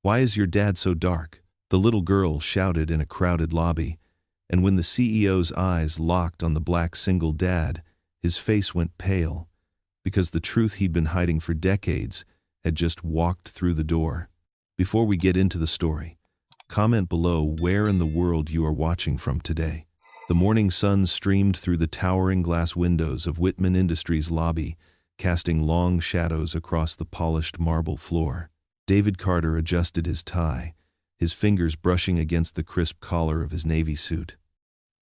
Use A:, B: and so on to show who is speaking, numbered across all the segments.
A: Why is your dad so dark? The little girl shouted in a crowded lobby, and when the CEO's eyes locked on the black single dad, his face went pale, because the truth he'd been hiding for decades had just walked through the door. Before we get into the story, comment below where in the world you are watching from today. The morning sun streamed through the towering glass windows of Whitman Industries' lobby, casting long shadows across the polished marble floor. David Carter adjusted his tie, his fingers brushing against the crisp collar of his navy suit.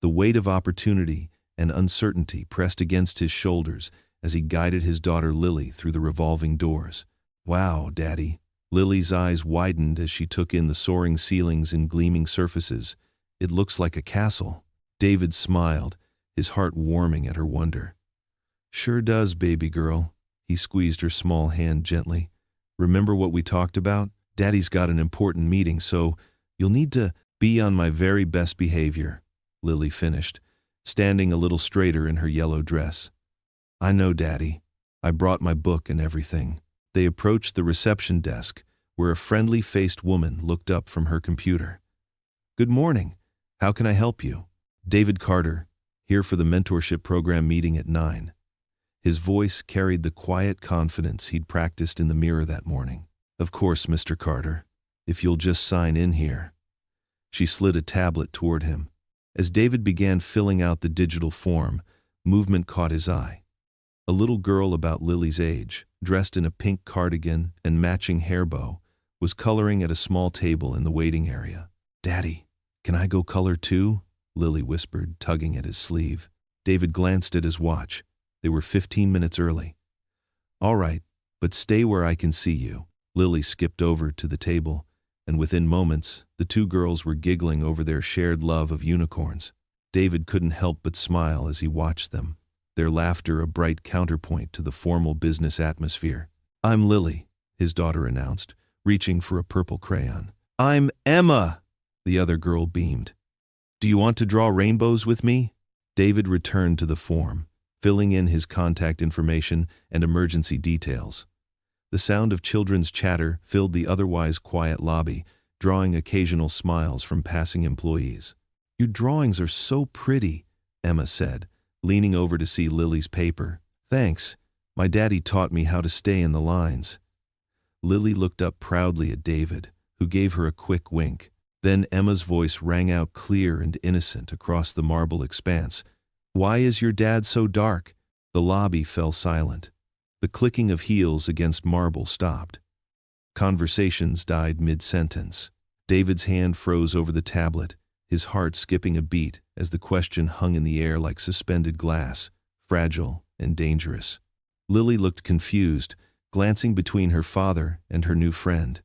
A: The weight of opportunity and uncertainty pressed against his shoulders as he guided his daughter Lily through the revolving doors. "Wow, Daddy." Lily's eyes widened as she took in the soaring ceilings and gleaming surfaces. "It looks like a castle." David smiled, his heart warming at her wonder. "Sure does, baby girl." He squeezed her small hand gently. "Remember what we talked about? Daddy's got an important meeting, so you'll need to be on my very best behavior," Lily finished, standing a little straighter in her yellow dress. "I know, Daddy. I brought my book and everything." They approached the reception desk, where a friendly-faced woman looked up from her computer. "Good morning. How can I help you?" "David Carter, here for the mentorship program meeting at 9. His voice carried the quiet confidence he'd practiced in the mirror that morning. "Of course, Mr. Carter. If you'll just sign in here." She slid a tablet toward him. As David began filling out the digital form, movement caught his eye. A little girl about Lily's age, dressed in a pink cardigan and matching hair bow, was coloring at a small table in the waiting area. "Daddy, can I go color too?" Lily whispered, tugging at his sleeve. David glanced at his watch. They were 15 minutes early. "All right, but stay where I can see you." Lily skipped over to the table, and within moments, the two girls were giggling over their shared love of unicorns. David couldn't help but smile as he watched them, their laughter a bright counterpoint to the formal business atmosphere. "I'm Lily," his daughter announced, reaching for a purple crayon. "I'm Emma," the other girl beamed. "Do you want to draw rainbows with me?" David returned to the form, filling in his contact information and emergency details. The sound of children's chatter filled the otherwise quiet lobby, drawing occasional smiles from passing employees. "Your drawings are so pretty," Emma said, leaning over to see Lily's paper. "Thanks. My daddy taught me how to stay in the lines." Lily looked up proudly at David, who gave her a quick wink. Then Emma's voice rang out clear and innocent across the marble expanse. "Why is your dad so dark?" The lobby fell silent. The clicking of heels against marble stopped. Conversations died mid-sentence. David's hand froze over the tablet, his heart skipping a beat as the question hung in the air like suspended glass, fragile and dangerous. Lily looked confused, glancing between her father and her new friend.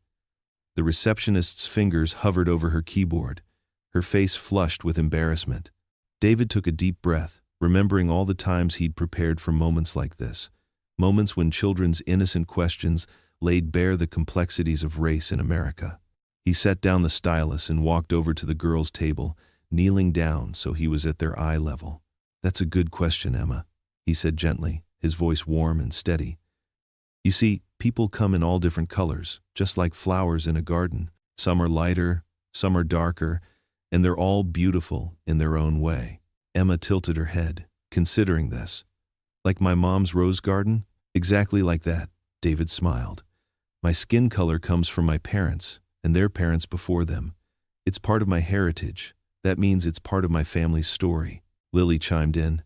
A: The receptionist's fingers hovered over her keyboard, her face flushed with embarrassment. David took a deep breath, remembering all the times he'd prepared for moments like this, moments when children's innocent questions laid bare the complexities of race in America. He set down the stylus and walked over to the girls' table, kneeling down so he was at their eye level. "That's a good question, Emma," he said gently, his voice warm and steady. "You see, people come in all different colors, just like flowers in a garden. Some are lighter, some are darker, and they're all beautiful in their own way." Emma tilted her head, considering this. "Like my mom's rose garden?" "Exactly like that," David smiled. "My skin color comes from my parents, and their parents before them. It's part of my heritage. That means it's part of my family's story." Lily chimed in.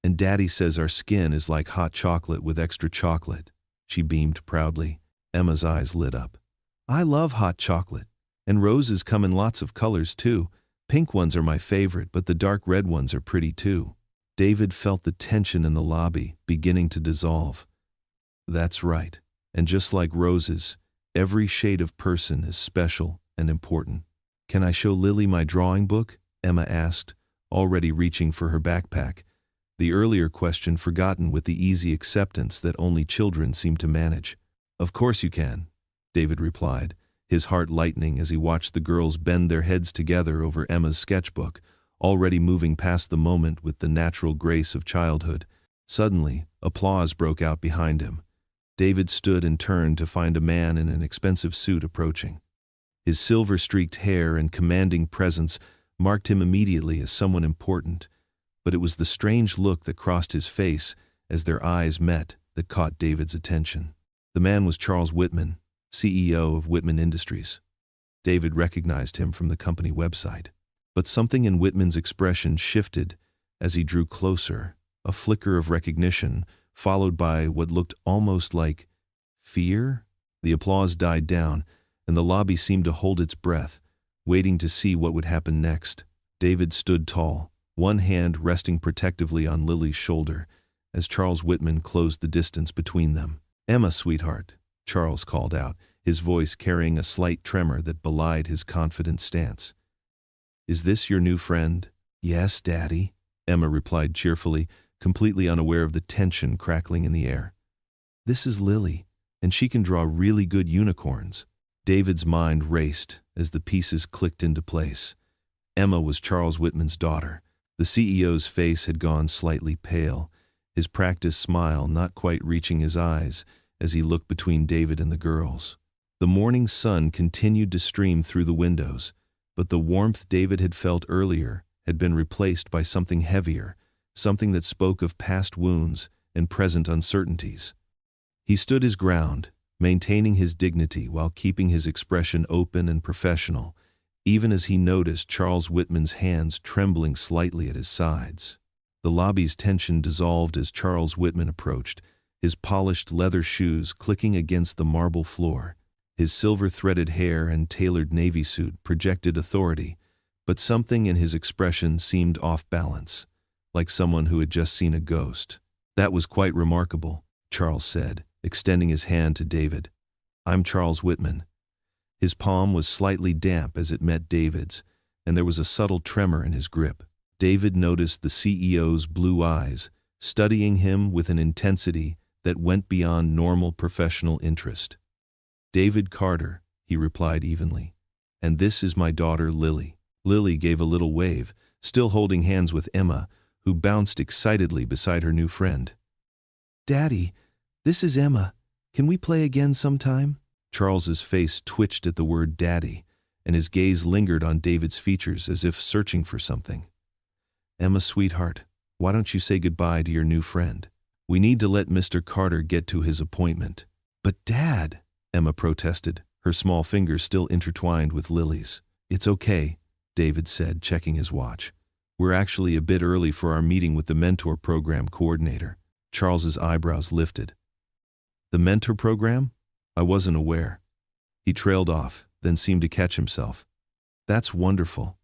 A: "And Daddy says our skin is like hot chocolate with extra chocolate." She beamed proudly. Emma's eyes lit up. "I love hot chocolate. And roses come in lots of colors too. Pink ones are my favorite, but the dark red ones are pretty too." David felt the tension in the lobby beginning to dissolve. "That's right. And just like roses, every shade of person is special and important." "Can I show Lily my drawing book?" Emma asked, already reaching for her backpack, the earlier question forgotten with the easy acceptance that only children seem to manage. "Of course you can," David replied, his heart lightening as he watched the girls bend their heads together over Emma's sketchbook, already moving past the moment with the natural grace of childhood. Suddenly, applause broke out behind him. David stood and turned to find a man in an expensive suit approaching. His silver-streaked hair and commanding presence marked him immediately as someone important, but it was the strange look that crossed his face as their eyes met that caught David's attention. The man was Charles Whitman, CEO of Whitman Industries. David recognized him from the company website. But something in Whitman's expression shifted as he drew closer, a flicker of recognition, followed by what looked almost like fear. The applause died down, and the lobby seemed to hold its breath, waiting to see what would happen next. David stood tall, one hand resting protectively on Lily's shoulder, as Charles Whitman closed the distance between them. "Emma, sweetheart," Charles called out, his voice carrying a slight tremor that belied his confident stance. "Is this your new friend?" "Yes, Daddy," Emma replied cheerfully, completely unaware of the tension crackling in the air. "This is Lily, and she can draw really good unicorns." David's mind raced as the pieces clicked into place. Emma was Charles Whitman's daughter. The CEO's face had gone slightly pale, his practiced smile not quite reaching his eyes as he looked between David and the girls. The morning sun continued to stream through the windows, but the warmth David had felt earlier had been replaced by something heavier, something that spoke of past wounds and present uncertainties. He stood his ground, maintaining his dignity while keeping his expression open and professional, even as he noticed Charles Whitman's hands trembling slightly at his sides. The lobby's tension dissolved as Charles Whitman approached, his polished leather shoes clicking against the marble floor. His silver-threaded hair and tailored navy suit projected authority, but something in his expression seemed off balance, like someone who had just seen a ghost. "That was quite remarkable," Charles said, extending his hand to David. "I'm Charles Whitman." His palm was slightly damp as it met David's, and there was a subtle tremor in his grip. David noticed the CEO's blue eyes, studying him with an intensity that went beyond normal professional interest. "David Carter," he replied evenly. "And this is my daughter, Lily." Lily gave a little wave, still holding hands with Emma, who bounced excitedly beside her new friend. "Daddy, this is Emma. Can we play again sometime?" Charles's face twitched at the word daddy, and his gaze lingered on David's features as if searching for something. "Emma, sweetheart, why don't you say goodbye to your new friend? We need to let Mr. Carter get to his appointment." "But Dad," Emma protested, her small fingers still intertwined with Lily's. "It's okay," David said, checking his watch. "We're actually a bit early for our meeting with the mentor program coordinator." Charles's eyebrows lifted. "The mentor program? I wasn't aware." He trailed off, then seemed to catch himself. "That's wonderful.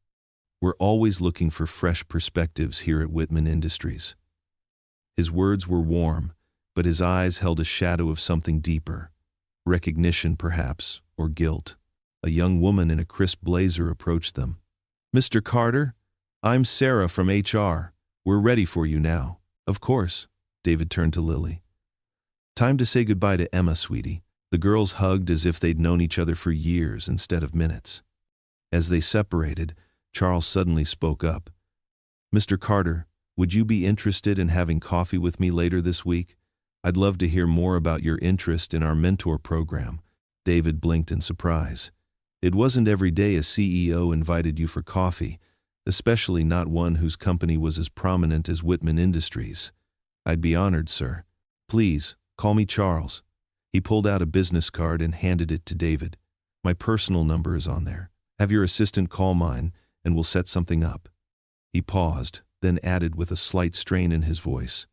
A: We're always looking for fresh perspectives here at Whitman Industries." His words were warm, but his eyes held a shadow of something deeper. Recognition, perhaps, or guilt. A young woman in a crisp blazer approached them. "Mr. Carter, I'm Sarah from HR. We're ready for you now." "Of course." David turned to Lily. "Time to say goodbye to Emma, sweetie." The girls hugged as if they'd known each other for years instead of minutes. As they separated, Charles suddenly spoke up. "Mr. Carter, would you be interested in having coffee with me later this week? I'd love to hear more about your interest in our mentor program." David blinked in surprise. It wasn't every day a CEO invited you for coffee, especially not one whose company was as prominent as Whitman Industries. "I'd be honored, sir. Please, call me Charles." He pulled out a business card and handed it to David. "My personal number is on there. Have your assistant call mine, and we'll set something up." He paused, then added with a slight strain in his voice,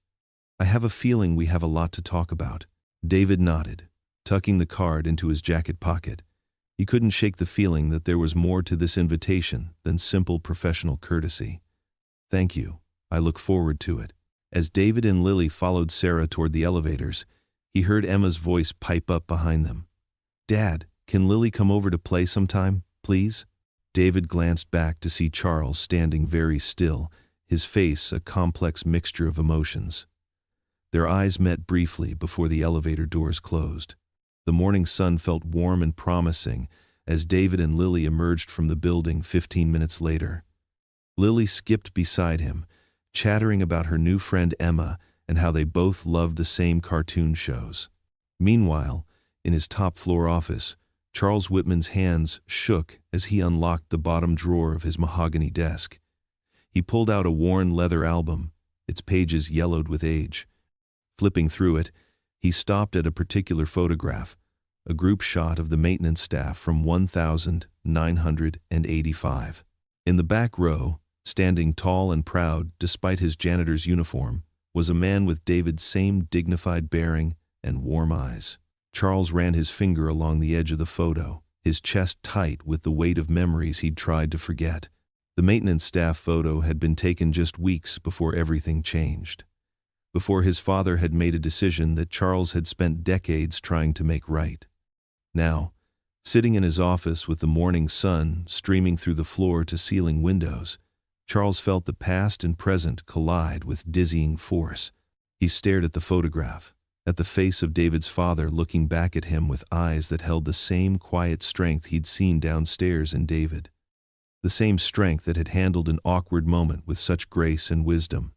A: "I have a feeling we have a lot to talk about." David nodded, tucking the card into his jacket pocket. He couldn't shake the feeling that there was more to this invitation than simple professional courtesy. "Thank you. I look forward to it." As David and Lily followed Sarah toward the elevators, he heard Emma's voice pipe up behind them. "Dad, can Lily come over to play sometime, please?" David glanced back to see Charles standing very still, his face a complex mixture of emotions. Their eyes met briefly before the elevator doors closed. The morning sun felt warm and promising as David and Lily emerged from the building 15 minutes later. Lily skipped beside him, chattering about her new friend Emma and how they both loved the same cartoon shows. Meanwhile, in his top-floor office, Charles Whitman's hands shook as he unlocked the bottom drawer of his mahogany desk. He pulled out a worn leather album, its pages yellowed with age. Flipping through it, he stopped at a particular photograph, a group shot of the maintenance staff from 1985. In the back row, standing tall and proud despite his janitor's uniform, was a man with David's same dignified bearing and warm eyes. Charles ran his finger along the edge of the photo, his chest tight with the weight of memories he'd tried to forget. The maintenance staff photo had been taken just weeks before everything changed. Before his father had made a decision that Charles had spent decades trying to make right. Now, sitting in his office with the morning sun streaming through the floor-to-ceiling windows, Charles felt the past and present collide with dizzying force. He stared at the photograph, at the face of David's father looking back at him with eyes that held the same quiet strength he'd seen downstairs in David. The same strength that had handled an awkward moment with such grace and wisdom.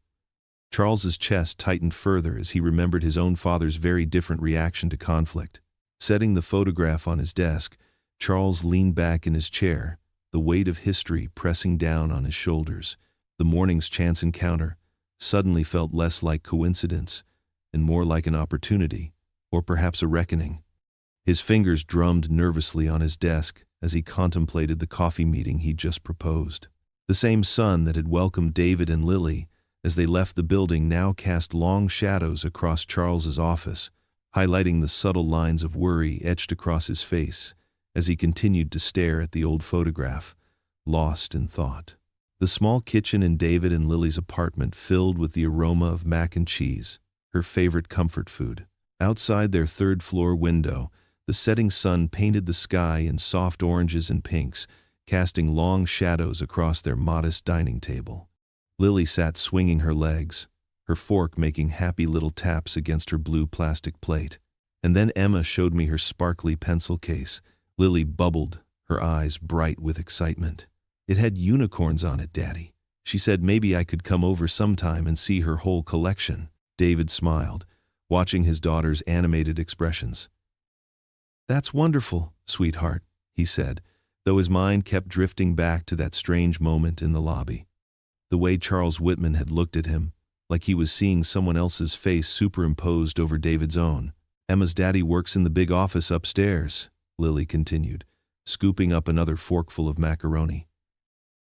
A: Charles's chest tightened further as he remembered his own father's very different reaction to conflict. Setting the photograph on his desk, Charles leaned back in his chair, the weight of history pressing down on his shoulders. The morning's chance encounter suddenly felt less like coincidence and more like an opportunity, or perhaps a reckoning. His fingers drummed nervously on his desk as he contemplated the coffee meeting he'd just proposed. The same sun that had welcomed David and Lily as they left the building now cast long shadows across Charles's office, highlighting the subtle lines of worry etched across his face as he continued to stare at the old photograph, lost in thought. The small kitchen in David and Lily's apartment filled with the aroma of mac and cheese, her favorite comfort food. Outside their third-floor window, the setting sun painted the sky in soft oranges and pinks, casting long shadows across their modest dining table. Lily sat swinging her legs, her fork making happy little taps against her blue plastic plate. And then Emma showed me her sparkly pencil case. Lily bubbled, her eyes bright with excitement. "It had unicorns on it, Daddy. She said maybe I could come over sometime and see her whole collection." David smiled, watching his daughter's animated expressions. "That's wonderful, sweetheart," he said, though his mind kept drifting back to that strange moment in the lobby. The way Charles Whitman had looked at him, like he was seeing someone else's face superimposed over David's own. "Emma's daddy works in the big office upstairs," Lily continued, scooping up another forkful of macaroni.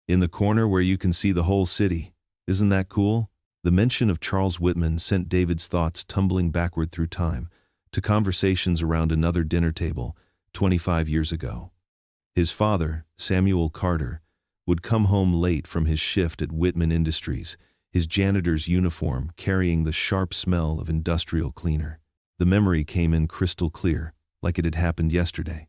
A: "In the corner where you can see the whole city. Isn't that cool?" The mention of Charles Whitman sent David's thoughts tumbling backward through time, to conversations around another dinner table 25 years ago. His father, Samuel Carter, would come home late from his shift at Whitman Industries, his janitor's uniform carrying the sharp smell of industrial cleaner. The memory came in crystal clear, like it had happened yesterday.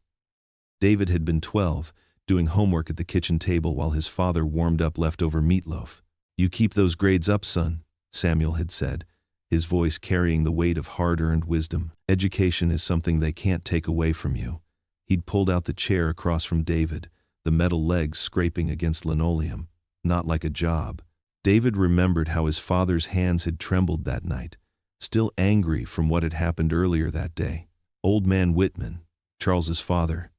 A: David had been 12, doing homework at the kitchen table while his father warmed up leftover meatloaf. "You keep those grades up, son," Samuel had said, his voice carrying the weight of hard-earned wisdom. "Education is something they can't take away from you." He'd pulled out the chair across from David, the metal legs scraping against linoleum, not like a job. David remembered how his father's hands had trembled that night, still angry from what had happened earlier that day. Old man Whitman, Charles's father.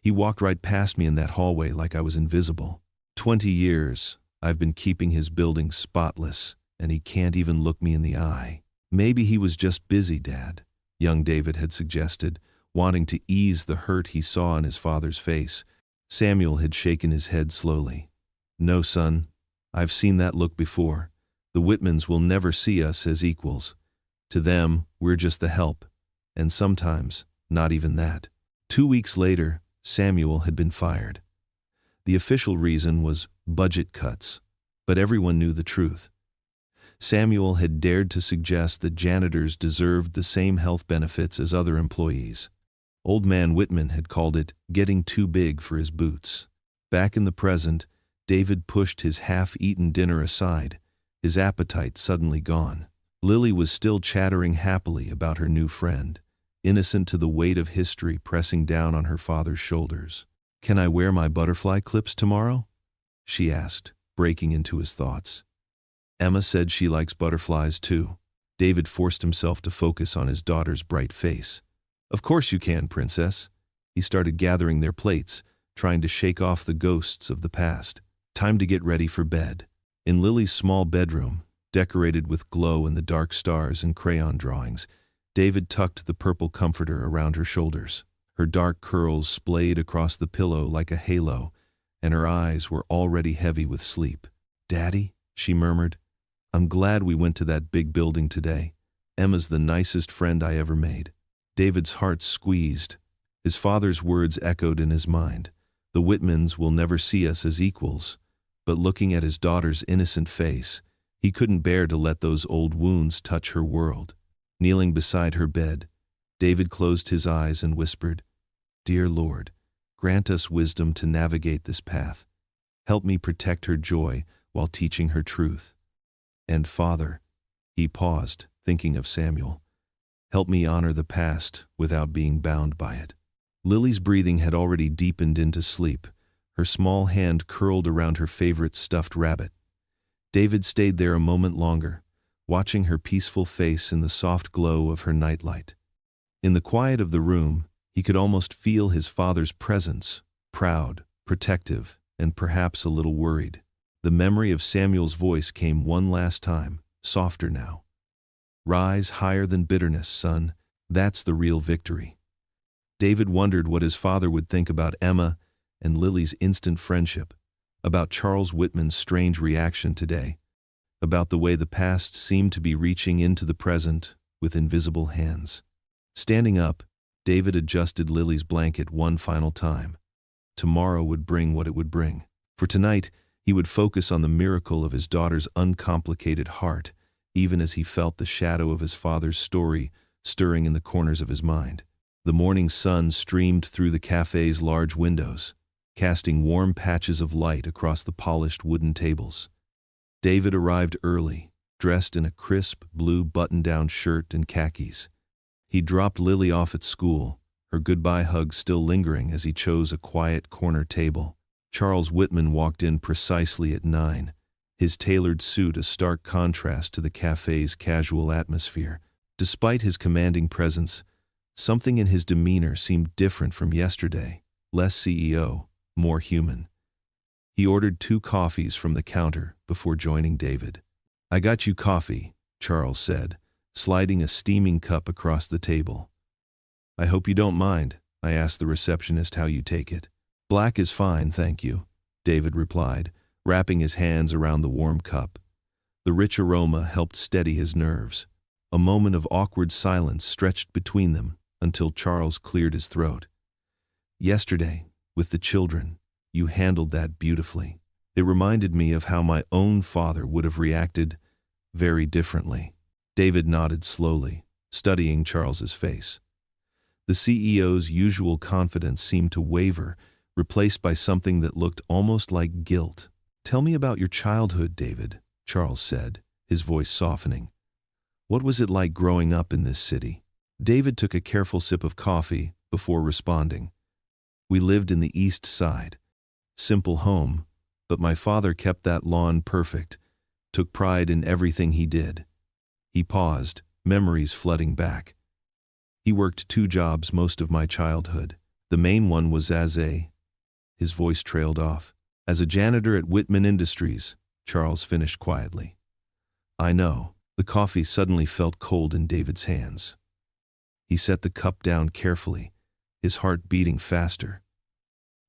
A: He walked right past me in that hallway like I was invisible. 20 years, I've been keeping his building spotless, and he can't even look me in the eye. "Maybe he was just busy, Dad," young David had suggested, wanting to ease the hurt he saw in his father's face. Samuel had shaken his head slowly. "No, son, I've seen that look before. The Whitmans will never see us as equals. To them, we're just the help, and sometimes, not even that." 2 weeks later, Samuel had been fired. The official reason was budget cuts, but everyone knew the truth. Samuel had dared to suggest that janitors deserved the same health benefits as other employees. Old man Whitman had called it getting too big for his boots. Back in the present, David pushed his half-eaten dinner aside, his appetite suddenly gone. Lily was still chattering happily about her new friend, innocent to the weight of history pressing down on her father's shoulders. "Can I wear my butterfly clips tomorrow?" she asked, breaking into his thoughts. Emma said she likes butterflies too. David forced himself to focus on his daughter's bright face. "Of course you can, princess. He started gathering their plates, trying to shake off the ghosts of the past. Time to get ready for bed. In Lily's small bedroom, decorated with glow-in-the-dark stars and crayon drawings, David tucked the purple comforter around her shoulders. Her dark curls splayed across the pillow like a halo, and her eyes were already heavy with sleep. "Daddy," she murmured, "I'm glad we went to that big building today. Emma's the nicest friend I ever made." David's heart squeezed. His father's words echoed in his mind. The Whitmans will never see us as equals. But looking at his daughter's innocent face, he couldn't bear to let those old wounds touch her world. Kneeling beside her bed, David closed his eyes and whispered, "Dear Lord, grant us wisdom to navigate this path. Help me protect her joy while teaching her truth. And Father," he paused, thinking of Samuel, "help me honor the past without being bound by it." Lily's breathing had already deepened into sleep, her small hand curled around her favorite stuffed rabbit. David stayed there a moment longer, watching her peaceful face in the soft glow of her nightlight. In the quiet of the room, he could almost feel his father's presence, proud, protective, and perhaps a little worried. The memory of Samuel's voice came one last time, softer now. "Rise higher than bitterness, son. That's the real victory." David wondered what his father would think about Emma and Lily's instant friendship, about Charles Whitman's strange reaction today, about the way the past seemed to be reaching into the present with invisible hands. Standing up, David adjusted Lily's blanket one final time. Tomorrow would bring what it would bring. For tonight, he would focus on the miracle of his daughter's uncomplicated heart, even as he felt the shadow of his father's story stirring in the corners of his mind. The morning sun streamed through the cafe's large windows, casting warm patches of light across the polished wooden tables. David arrived early, dressed in a crisp blue button-down shirt and khakis. He dropped Lily off at school, her goodbye hug still lingering as he chose a quiet corner table. Charles Whitman walked in precisely at 9, his tailored suit a stark contrast to the cafe's casual atmosphere. Despite his commanding presence, something in his demeanor seemed different from yesterday, less CEO, more human. He ordered 2 coffees from the counter before joining David. "I got you coffee," Charles said, sliding a steaming cup across the table. "I hope you don't mind," I asked the receptionist how you take it. "Black is fine, thank you," David replied, wrapping his hands around the warm cup. The rich aroma helped steady his nerves. A moment of awkward silence stretched between them until Charles cleared his throat. "Yesterday, with the children, you handled that beautifully. It reminded me of how my own father would have reacted very differently." David nodded slowly, studying Charles's face. The CEO's usual confidence seemed to waver, replaced by something that looked almost like guilt. "Tell me about your childhood, David," Charles said, his voice softening. "What was it like growing up in this city?" David took a careful sip of coffee before responding. "We lived in the East Side. Simple home, but my father kept that lawn perfect, took pride in everything he did." He paused, memories flooding back. "He worked 2 jobs most of my childhood. The main one was his voice trailed off. "As a janitor at Whitman Industries," Charles finished quietly. "I know." The coffee suddenly felt cold in David's hands. He set the cup down carefully, his heart beating faster.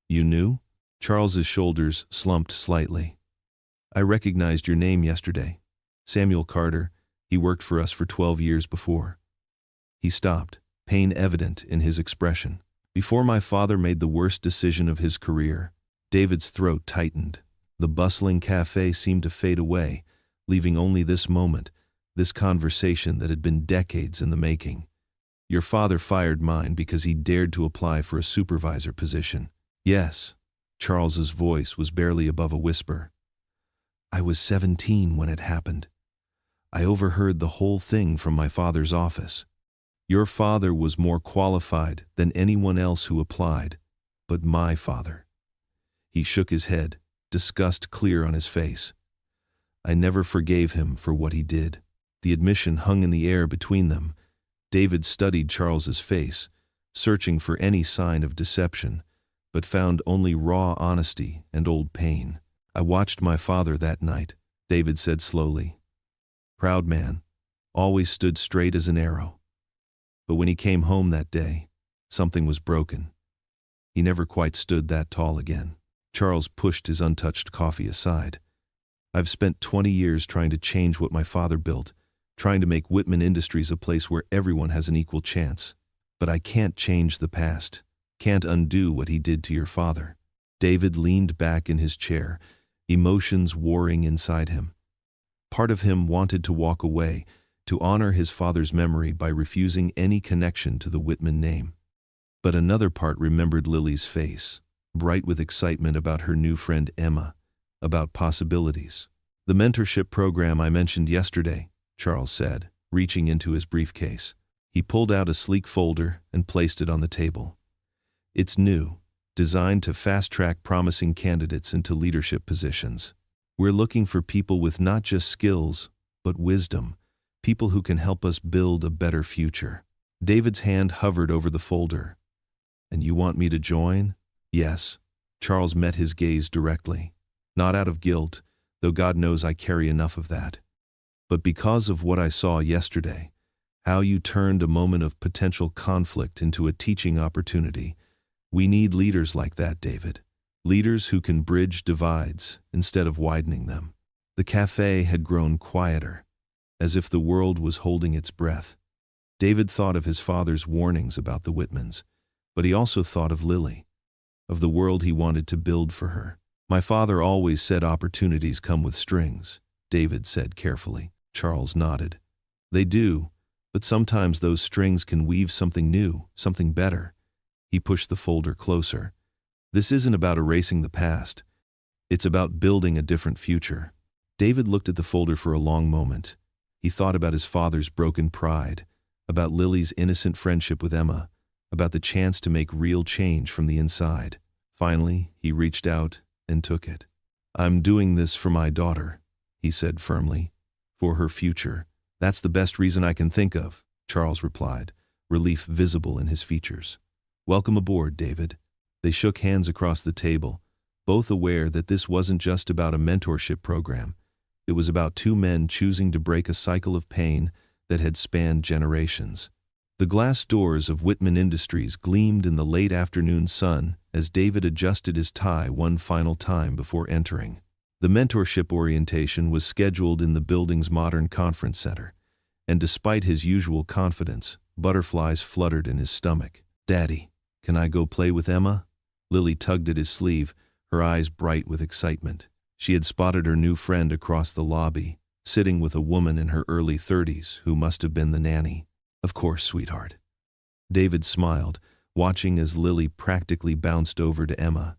A: "You knew?" Charles's shoulders slumped slightly. "I recognized your name yesterday. Samuel Carter. He worked for us for 12 years before." He stopped, pain evident in his expression. "Before my father made the worst decision of his career." David's throat tightened. The bustling cafe seemed to fade away, leaving only this moment, this conversation that had been decades in the making. "Your father fired mine because he dared to apply for a supervisor position." "Yes." Charles's voice was barely above a whisper. "I was 17 when it happened. I overheard the whole thing from my father's office. Your father was more qualified than anyone else who applied, but my father." He shook his head, disgust clear on his face. "I never forgave him for what he did." The admission hung in the air between them. David studied Charles's face, searching for any sign of deception, but found only raw honesty and old pain. I watched my father that night, David said slowly. Proud man, always stood straight as an arrow. But when he came home that day, something was broken. He never quite stood that tall again. Charles pushed his untouched coffee aside. I've spent 20 years trying to change what my father built, trying to make Whitman Industries a place where everyone has an equal chance. But I can't change the past, can't undo what he did to your father. David leaned back in his chair, emotions warring inside him. Part of him wanted to walk away, to honor his father's memory by refusing any connection to the Whitman name. But another part remembered Lily's face, bright with excitement about her new friend Emma, about possibilities. The mentorship program I mentioned yesterday, Charles said, reaching into his briefcase. He pulled out a sleek folder and placed it on the table. It's new, designed to fast-track promising candidates into leadership positions. We're looking for people with not just skills, but wisdom, people who can help us build a better future. David's hand hovered over the folder. And you want me to join? Yes. Charles met his gaze directly. Not out of guilt, though God knows I carry enough of that. But because of what I saw yesterday, how you turned a moment of potential conflict into a teaching opportunity. We need leaders like that, David. Leaders who can bridge divides instead of widening them. The cafe had grown quieter, as if the world was holding its breath. David thought of his father's warnings about the Whitmans, but he also thought of Lily, of the world he wanted to build for her. My father always said opportunities come with strings, David said carefully. Charles nodded. They do, but sometimes those strings can weave something new, something better. He pushed the folder closer. This isn't about erasing the past. It's about building a different future. David looked at the folder for a long moment. He thought about his father's broken pride, about Lily's innocent friendship with Emma, about the chance to make real change from the inside. Finally, he reached out and took it. I'm doing this for my daughter, he said firmly. For her future. That's the best reason I can think of, Charles replied, relief visible in his features. Welcome aboard, David. They shook hands across the table, both aware that this wasn't just about a mentorship program. It was about two men choosing to break a cycle of pain that had spanned generations. The glass doors of Whitman Industries gleamed in the late afternoon sun as David adjusted his tie one final time before entering. The mentorship orientation was scheduled in the building's modern conference center, and despite his usual confidence, butterflies fluttered in his stomach. Daddy, can I go play with Emma? Lily tugged at his sleeve, her eyes bright with excitement. She had spotted her new friend across the lobby, sitting with a woman in her early 30s who must have been the nanny. Of course, sweetheart. David smiled, watching as Lily practically bounced over to Emma.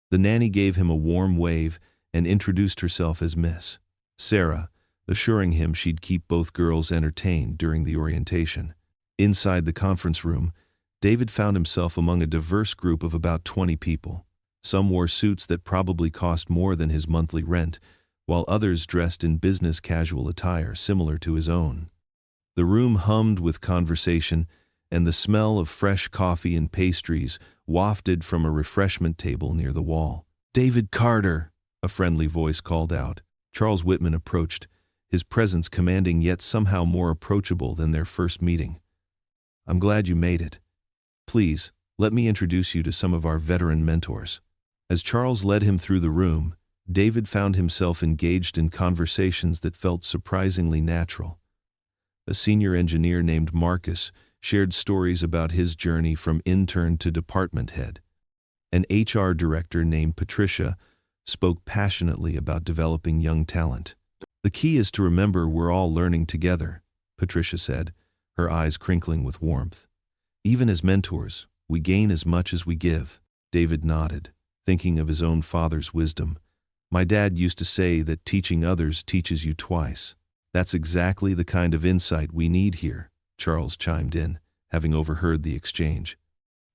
A: The nanny gave him a warm wave and introduced herself as Miss Sarah, assuring him she'd keep both girls entertained during the orientation. Inside the conference room, David found himself among a diverse group of about 20 people. Some wore suits that probably cost more than his monthly rent, while others dressed in business casual attire similar to his own. The room hummed with conversation, and the smell of fresh coffee and pastries wafted from a refreshment table near the wall. David Carter, a friendly voice called out. Charles Whitman approached, his presence commanding yet somehow more approachable than their first meeting. I'm glad you made it. Please, let me introduce you to some of our veteran mentors. As Charles led him through the room, David found himself engaged in conversations that felt surprisingly natural. A senior engineer named Marcus shared stories about his journey from intern to department head. An HR director named Patricia spoke passionately about developing young talent. The key is to remember we're all learning together, Patricia said, her eyes crinkling with warmth. Even as mentors, we gain as much as we give. David nodded, thinking of his own father's wisdom. My dad used to say that teaching others teaches you twice. That's exactly the kind of insight we need here, Charles chimed in, having overheard the exchange.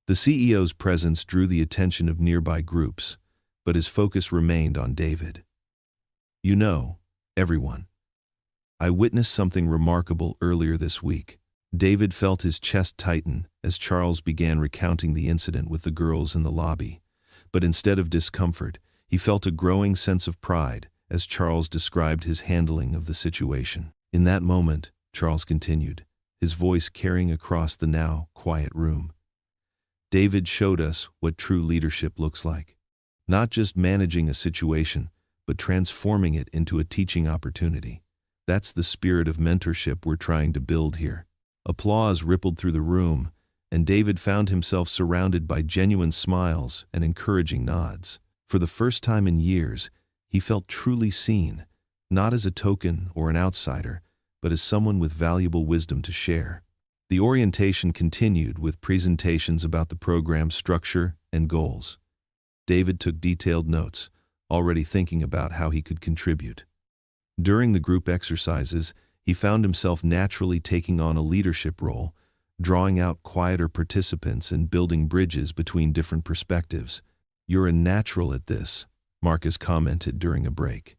A: The CEO's presence drew the attention of nearby groups, but his focus remained on David. You know, everyone. I witnessed something remarkable earlier this week. David felt his chest tighten as Charles began recounting the incident with the girls in the lobby. But instead of discomfort, he felt a growing sense of pride as Charles described his handling of the situation. In that moment, Charles continued, his voice carrying across the now quiet room. David showed us what true leadership looks like. Not just managing a situation, but transforming it into a teaching opportunity. That's the spirit of mentorship we're trying to build here. Applause rippled through the room, and David found himself surrounded by genuine smiles and encouraging nods. For the first time in years, he felt truly seen, not as a token or an outsider, but as someone with valuable wisdom to share. The orientation continued with presentations about the program's structure and goals. David took detailed notes, already thinking about how he could contribute. During the group exercises, he found himself naturally taking on a leadership role, drawing out quieter participants and building bridges between different perspectives. "You're a natural at this," Marcus commented during a break.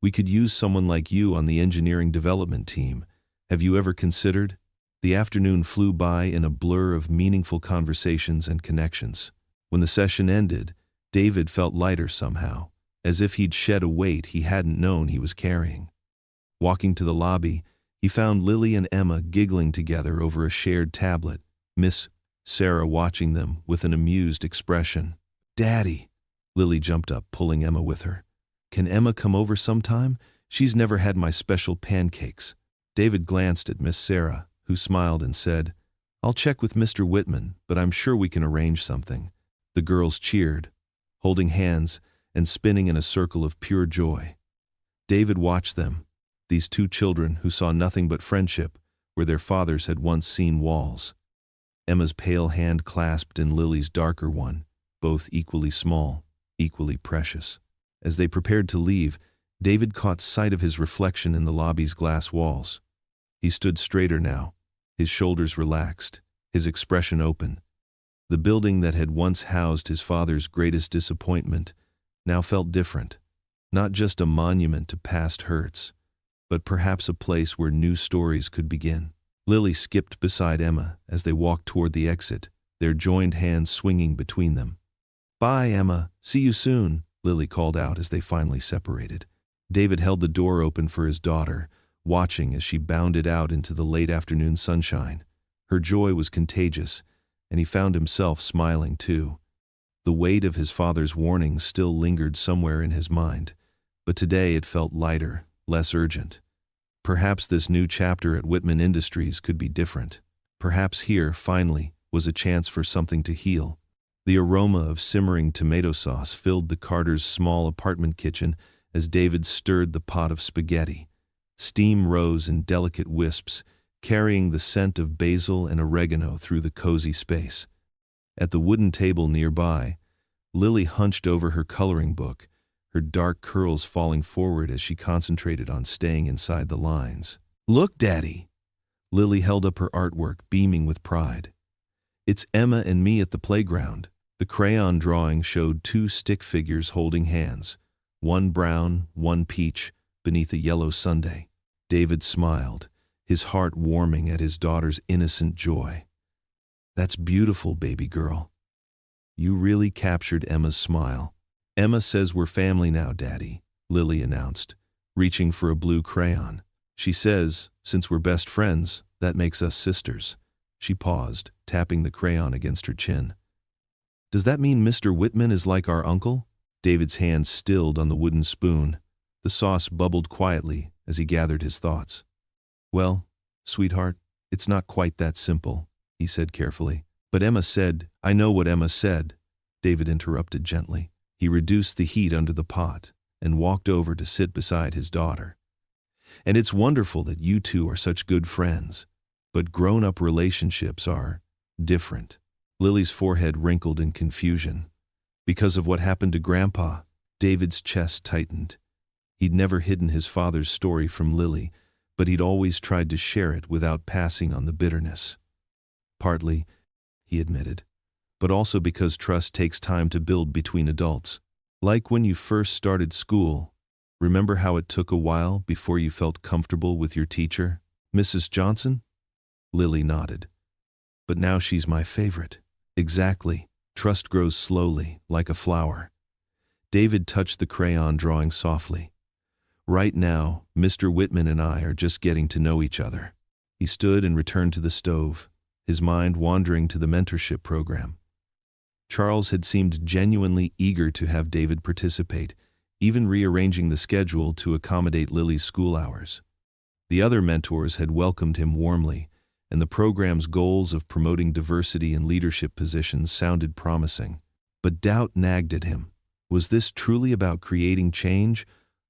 A: "We could use someone like you on the engineering development team. Have you ever considered?" The afternoon flew by in a blur of meaningful conversations and connections. When the session ended, David felt lighter somehow, as if he'd shed a weight he hadn't known he was carrying. Walking to the lobby, he found Lily and Emma giggling together over a shared tablet, Miss Sarah watching them with an amused expression. "Daddy!" Lily jumped up, pulling Emma with her. "Can Emma come over sometime? She's never had my special pancakes." David glanced at Miss Sarah, who smiled and said, "I'll check with Mr. Whitman, but I'm sure we can arrange something." The girls cheered, holding hands and spinning in a circle of pure joy. David watched them, these two children who saw nothing but friendship where their fathers had once seen walls. Emma's pale hand clasped in Lily's darker one, both equally small, equally precious. As they prepared to leave, David caught sight of his reflection in the lobby's glass walls. He stood straighter now, his shoulders relaxed, his expression open. The building that had once housed his father's greatest disappointment now felt different, not just a monument to past hurts, but perhaps a place where new stories could begin. Lily skipped beside Emma as they walked toward the exit, their joined hands swinging between them. "Bye, Emma. See you soon," Lily called out as they finally separated. David held the door open for his daughter, watching as she bounded out into the late afternoon sunshine. Her joy was contagious, and he found himself smiling too. The weight of his father's warnings still lingered somewhere in his mind, but today it felt lighter, less urgent. Perhaps this new chapter at Whitman Industries could be different. Perhaps here, finally, was a chance for something to heal. The aroma of simmering tomato sauce filled the Carters' small apartment kitchen as David stirred the pot of spaghetti. Steam rose in delicate wisps, carrying the scent of basil and oregano through the cozy space. At the wooden table nearby, Lily hunched over her coloring book, her dark curls falling forward as she concentrated on staying inside the lines. "Look, Daddy!" Lily held up her artwork, beaming with pride. "It's Emma and me at the playground." The crayon drawing showed two stick figures holding hands, one brown, one peach, beneath a yellow sundae. David smiled, his heart warming at his daughter's innocent joy. "That's beautiful, baby girl." You really captured Emma's smile. "Emma says we're family now, Daddy," Lily announced, reaching for a blue crayon. "She says, since we're best friends, that makes us sisters." She paused, tapping the crayon against her chin. "Does that mean Mr. Whitman is like our uncle?" David's hand stilled on the wooden spoon. The sauce bubbled quietly as he gathered his thoughts. "Well, sweetheart, it's not quite that simple," he said carefully. "But Emma said—" "I know what Emma said," David interrupted gently. He reduced the heat under the pot and walked over to sit beside his daughter. "And it's wonderful that you two are such good friends, but grown-up relationships are different." Lily's forehead wrinkled in confusion. Because of what happened to Grandpa, David's chest tightened. He'd never hidden his father's story from Lily, but he'd always tried to share it without passing on the bitterness. "Partly," he admitted, "but also because trust takes time to build between adults. Like when you first started school, remember how it took a while before you felt comfortable with your teacher, Mrs. Johnson?" Lily nodded. But now she's my favorite. Exactly. Trust grows slowly, like a flower. David touched the crayon drawing softly. Right now, Mr. Whitman and I are just getting to know each other. He stood and returned to the stove, his mind wandering to the mentorship program. Charles had seemed genuinely eager to have David participate, even rearranging the schedule to accommodate Lily's school hours. The other mentors had welcomed him warmly, and the program's goals of promoting diversity in leadership positions sounded promising. But doubt nagged at him. Was this truly about creating change,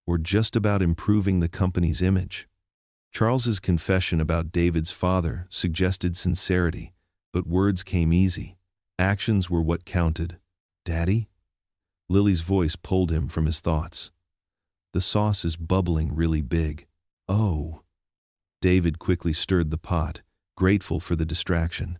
A: or just about improving the company's image? Charles's confession about David's father suggested sincerity, but words came easy. Actions were what counted. Daddy? Lily's voice pulled him from his thoughts. The sauce is bubbling really big. Oh. David quickly stirred the pot, grateful for the distraction.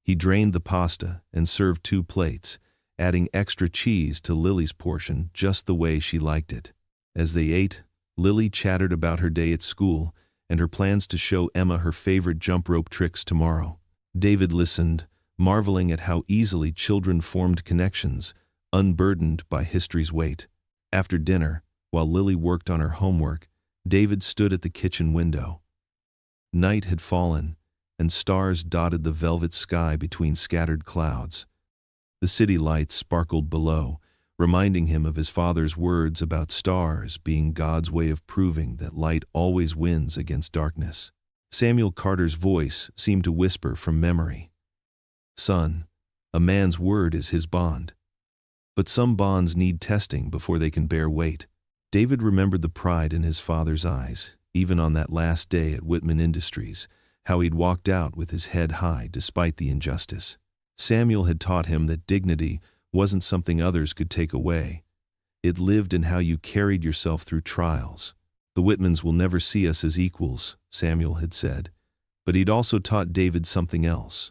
A: He drained the pasta and served 2 plates, adding extra cheese to Lily's portion just the way she liked it. As they ate, Lily chattered about her day at school and her plans to show Emma her favorite jump rope tricks tomorrow. David listened, marveling at how easily children formed connections, unburdened by history's weight. After dinner, while Lily worked on her homework, David stood at the kitchen window. Night had fallen, and stars dotted the velvet sky between scattered clouds. The city lights sparkled below, reminding him of his father's words about stars being God's way of proving that light always wins against darkness. Samuel Carter's voice seemed to whisper from memory. Son, a man's word is his bond. But some bonds need testing before they can bear weight. David remembered the pride in his father's eyes, even on that last day at Whitman Industries, how he'd walked out with his head high despite the injustice. Samuel had taught him that dignity wasn't something others could take away. It lived in how you carried yourself through trials. The Whitmans will never see us as equals, Samuel had said, but he'd also taught David something else.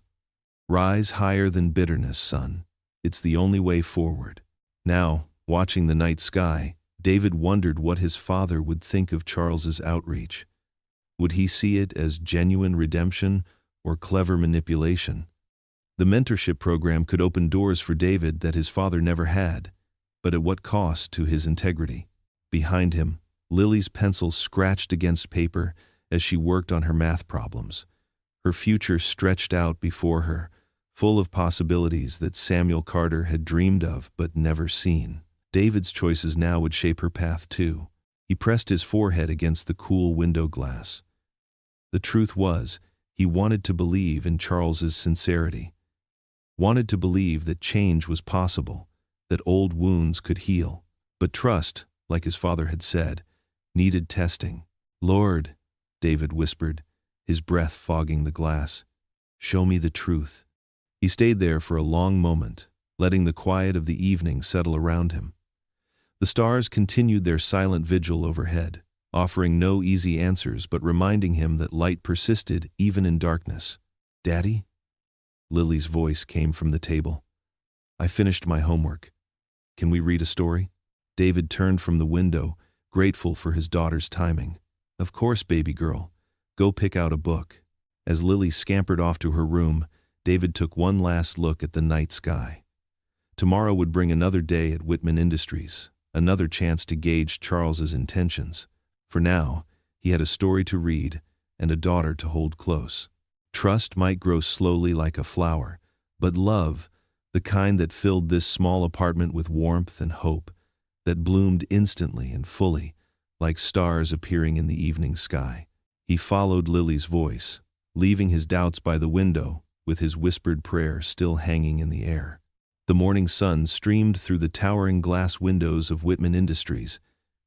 A: Rise higher than bitterness, son. It's the only way forward. Now, watching the night sky, David wondered what his father would think of Charles's outreach. Would he see it as genuine redemption or clever manipulation? The mentorship program could open doors for David that his father never had, but at what cost to his integrity? Behind him, Lily's pencil scratched against paper as she worked on her math problems. Her future stretched out before her, full of possibilities that Samuel Carter had dreamed of but never seen. David's choices now would shape her path too. He pressed his forehead against the cool window glass. The truth was, he wanted to believe in Charles's sincerity. Wanted to believe that change was possible, that old wounds could heal. But trust, like his father had said, needed testing. Lord, David whispered, his breath fogging the glass, show me the truth. He stayed there for a long moment, letting the quiet of the evening settle around him. The stars continued their silent vigil overhead, offering no easy answers but reminding him that light persisted even in darkness. Daddy? Lily's voice came from the table. I finished my homework. Can we read a story? David turned from the window, grateful for his daughter's timing. Of course, baby girl. Go pick out a book. As Lily scampered off to her room, David took one last look at the night sky. Tomorrow would bring another day at Whitman Industries, another chance to gauge Charles's intentions. For now, he had a story to read and a daughter to hold close. Trust might grow slowly like a flower, but love, the kind that filled this small apartment with warmth and hope, that bloomed instantly and fully, like stars appearing in the evening sky. He followed Lily's voice, leaving his doubts by the window, with his whispered prayer still hanging in the air. The morning sun streamed through the towering glass windows of Whitman Industries,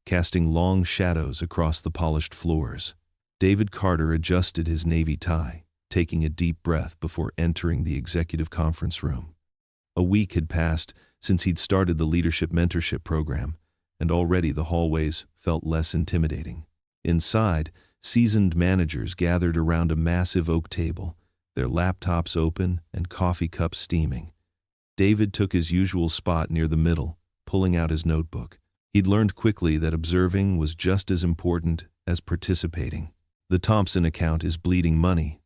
A: casting long shadows across the polished floors. David Carter adjusted his navy tie, taking a deep breath before entering the executive conference room. A week had passed since he'd started the leadership mentorship program, and already the hallways felt less intimidating. Inside, seasoned managers gathered around a massive oak table, their laptops open and coffee cups steaming. David took his usual spot near the middle, pulling out his notebook. He'd learned quickly that observing was just as important as participating. The Thompson account is bleeding money,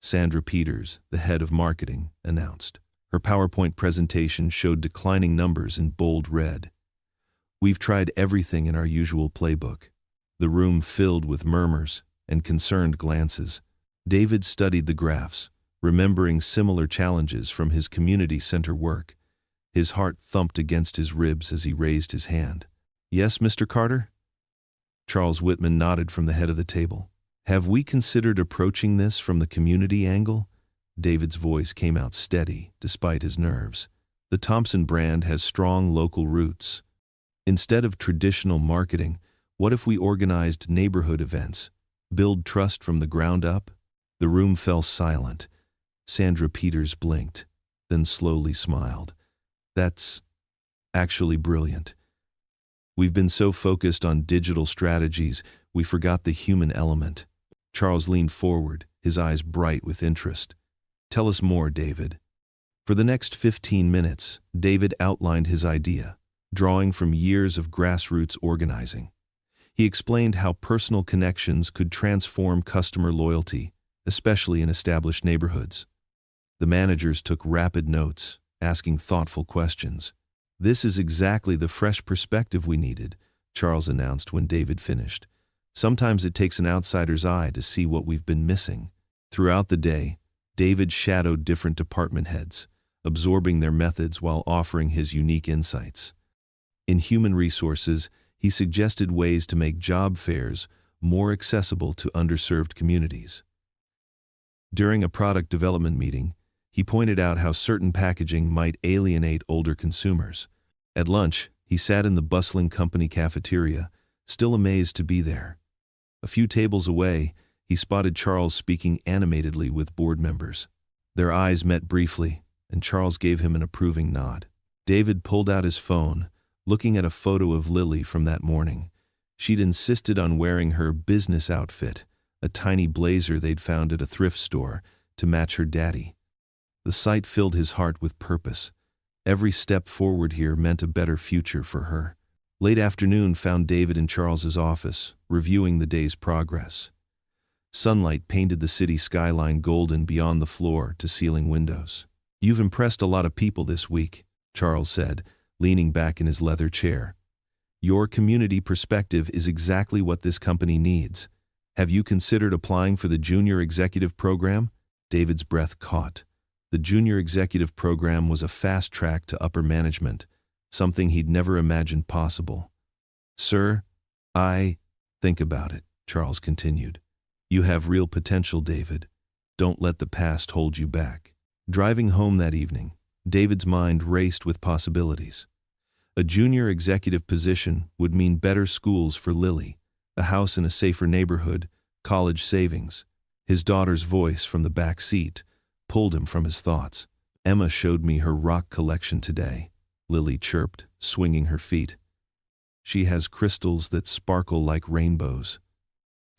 A: Sandra Peters, the head of marketing, announced. Her PowerPoint presentation showed declining numbers in bold red. We've tried everything in our usual playbook. The room filled with murmurs and concerned glances. David studied the graphs, remembering similar challenges from his community center work. His heart thumped against his ribs as he raised his hand. Yes, Mr. Carter? Charles Whitman nodded from the head of the table. Have we considered approaching this from the community angle? David's voice came out steady, despite his nerves. The Thompson brand has strong local roots. Instead of traditional marketing, what if we organized neighborhood events? Build trust from the ground up? The room fell silent. Sandra Peters blinked, then slowly smiled. That's actually brilliant. We've been so focused on digital strategies, we forgot the human element. Charles leaned forward, his eyes bright with interest. Tell us more, David. For the next 15 minutes, David outlined his idea, drawing from years of grassroots organizing. He explained how personal connections could transform customer loyalty, especially in established neighborhoods. The managers took rapid notes, asking thoughtful questions. This is exactly the fresh perspective we needed, Charles announced when David finished. Sometimes it takes an outsider's eye to see what we've been missing. Throughout the day, David shadowed different department heads, absorbing their methods while offering his unique insights. In human resources, he suggested ways to make job fairs more accessible to underserved communities. During a product development meeting, he pointed out how certain packaging might alienate older consumers. At lunch, he sat in the bustling company cafeteria, still amazed to be there. A few tables away, he spotted Charles speaking animatedly with board members. Their eyes met briefly, and Charles gave him an approving nod. David pulled out his phone, looking at a photo of Lily from that morning. She'd insisted on wearing her business outfit, a tiny blazer they'd found at a thrift store, to match her daddy. The sight filled his heart with purpose. Every step forward here meant a better future for her. Late afternoon found David in Charles's office, reviewing the day's progress. Sunlight painted the city skyline golden beyond the floor-to-ceiling windows. You've impressed a lot of people this week, Charles said, leaning back in his leather chair. Your community perspective is exactly what this company needs. Have you considered applying for the Junior Executive Program? David's breath caught. The Junior Executive Program was a fast track to upper management, something he'd never imagined possible. Sir, think about it, Charles continued. You have real potential, David. Don't let the past hold you back. Driving home that evening, David's mind raced with possibilities. A junior executive position would mean better schools for Lily, a house in a safer neighborhood, college savings. His daughter's voice from the back seat pulled him from his thoughts. Emma showed me her rock collection today, Lily chirped, swinging her feet. She has crystals that sparkle like rainbows.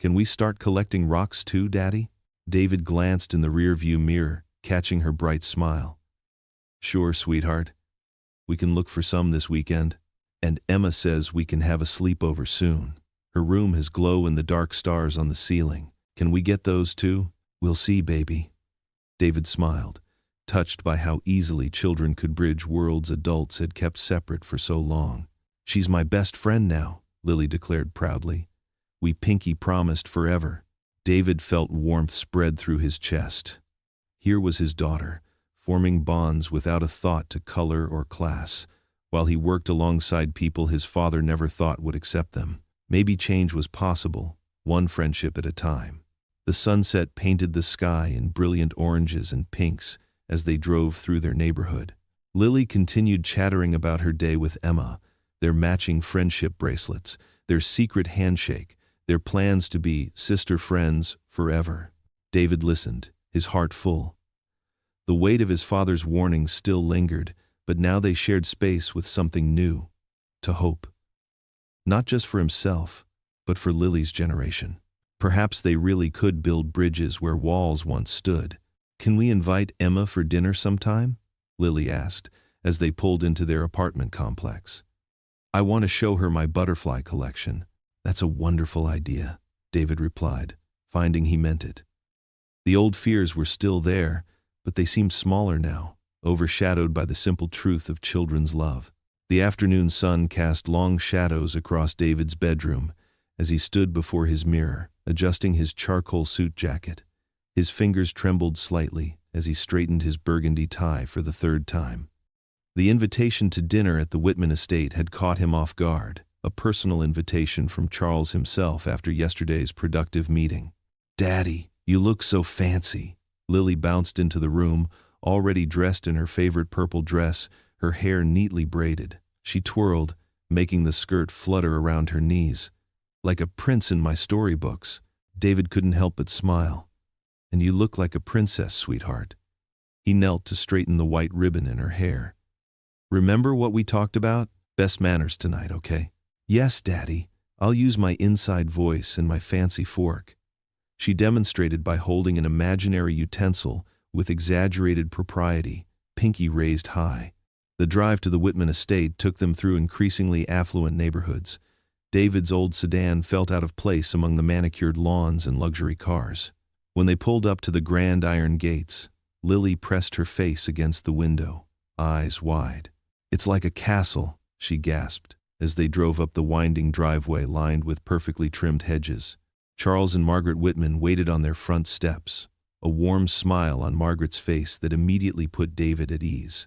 A: Can we start collecting rocks too, Daddy? David glanced in the rearview mirror, catching her bright smile. Sure, sweetheart. We can look for some this weekend. And Emma says we can have a sleepover soon. Her room has glow-in-the-dark stars on the ceiling. Can we get those too? We'll see, baby. David smiled, touched by how easily children could bridge worlds adults had kept separate for so long. She's my best friend now, Lily declared proudly. We pinky promised forever. David felt warmth spread through his chest. Here was his daughter, forming bonds without a thought to color or class, while he worked alongside people his father never thought would accept them. Maybe change was possible, one friendship at a time. The sunset painted the sky in brilliant oranges and pinks as they drove through their neighborhood. Lily continued chattering about her day with Emma, their matching friendship bracelets, their secret handshake, their plans to be sister friends forever. David listened, his heart full. The weight of his father's warnings still lingered, but now they shared space with something new, to hope. Not just for himself, but for Lily's generation. Perhaps they really could build bridges where walls once stood. Can we invite Emma for dinner sometime? Lily asked, as they pulled into their apartment complex. I want to show her my butterfly collection. That's a wonderful idea, David replied, finding he meant it. The old fears were still there, but they seemed smaller now, overshadowed by the simple truth of children's love. The afternoon sun cast long shadows across David's bedroom as he stood before his mirror, adjusting his charcoal suit jacket. His fingers trembled slightly as he straightened his burgundy tie for the third time. The invitation to dinner at the Whitman estate had caught him off guard, a personal invitation from Charles himself after yesterday's productive meeting. "Daddy, you look so fancy." Lily bounced into the room, already dressed in her favorite purple dress, her hair neatly braided. She twirled, making the skirt flutter around her knees. "Like a prince in my storybooks." David couldn't help but smile. "And you look like a princess, sweetheart." He knelt to straighten the white ribbon in her hair. "Remember what we talked about? Best manners tonight, okay?" "Yes, Daddy. I'll use my inside voice and my fancy fork." She demonstrated by holding an imaginary utensil with exaggerated propriety, pinky raised high. The drive to the Whitman estate took them through increasingly affluent neighborhoods. David's old sedan felt out of place among the manicured lawns and luxury cars. When they pulled up to the grand iron gates, Lily pressed her face against the window, eyes wide. "It's like a castle," she gasped, as they drove up the winding driveway lined with perfectly trimmed hedges. Charles and Margaret Whitman waited on their front steps, a warm smile on Margaret's face that immediately put David at ease.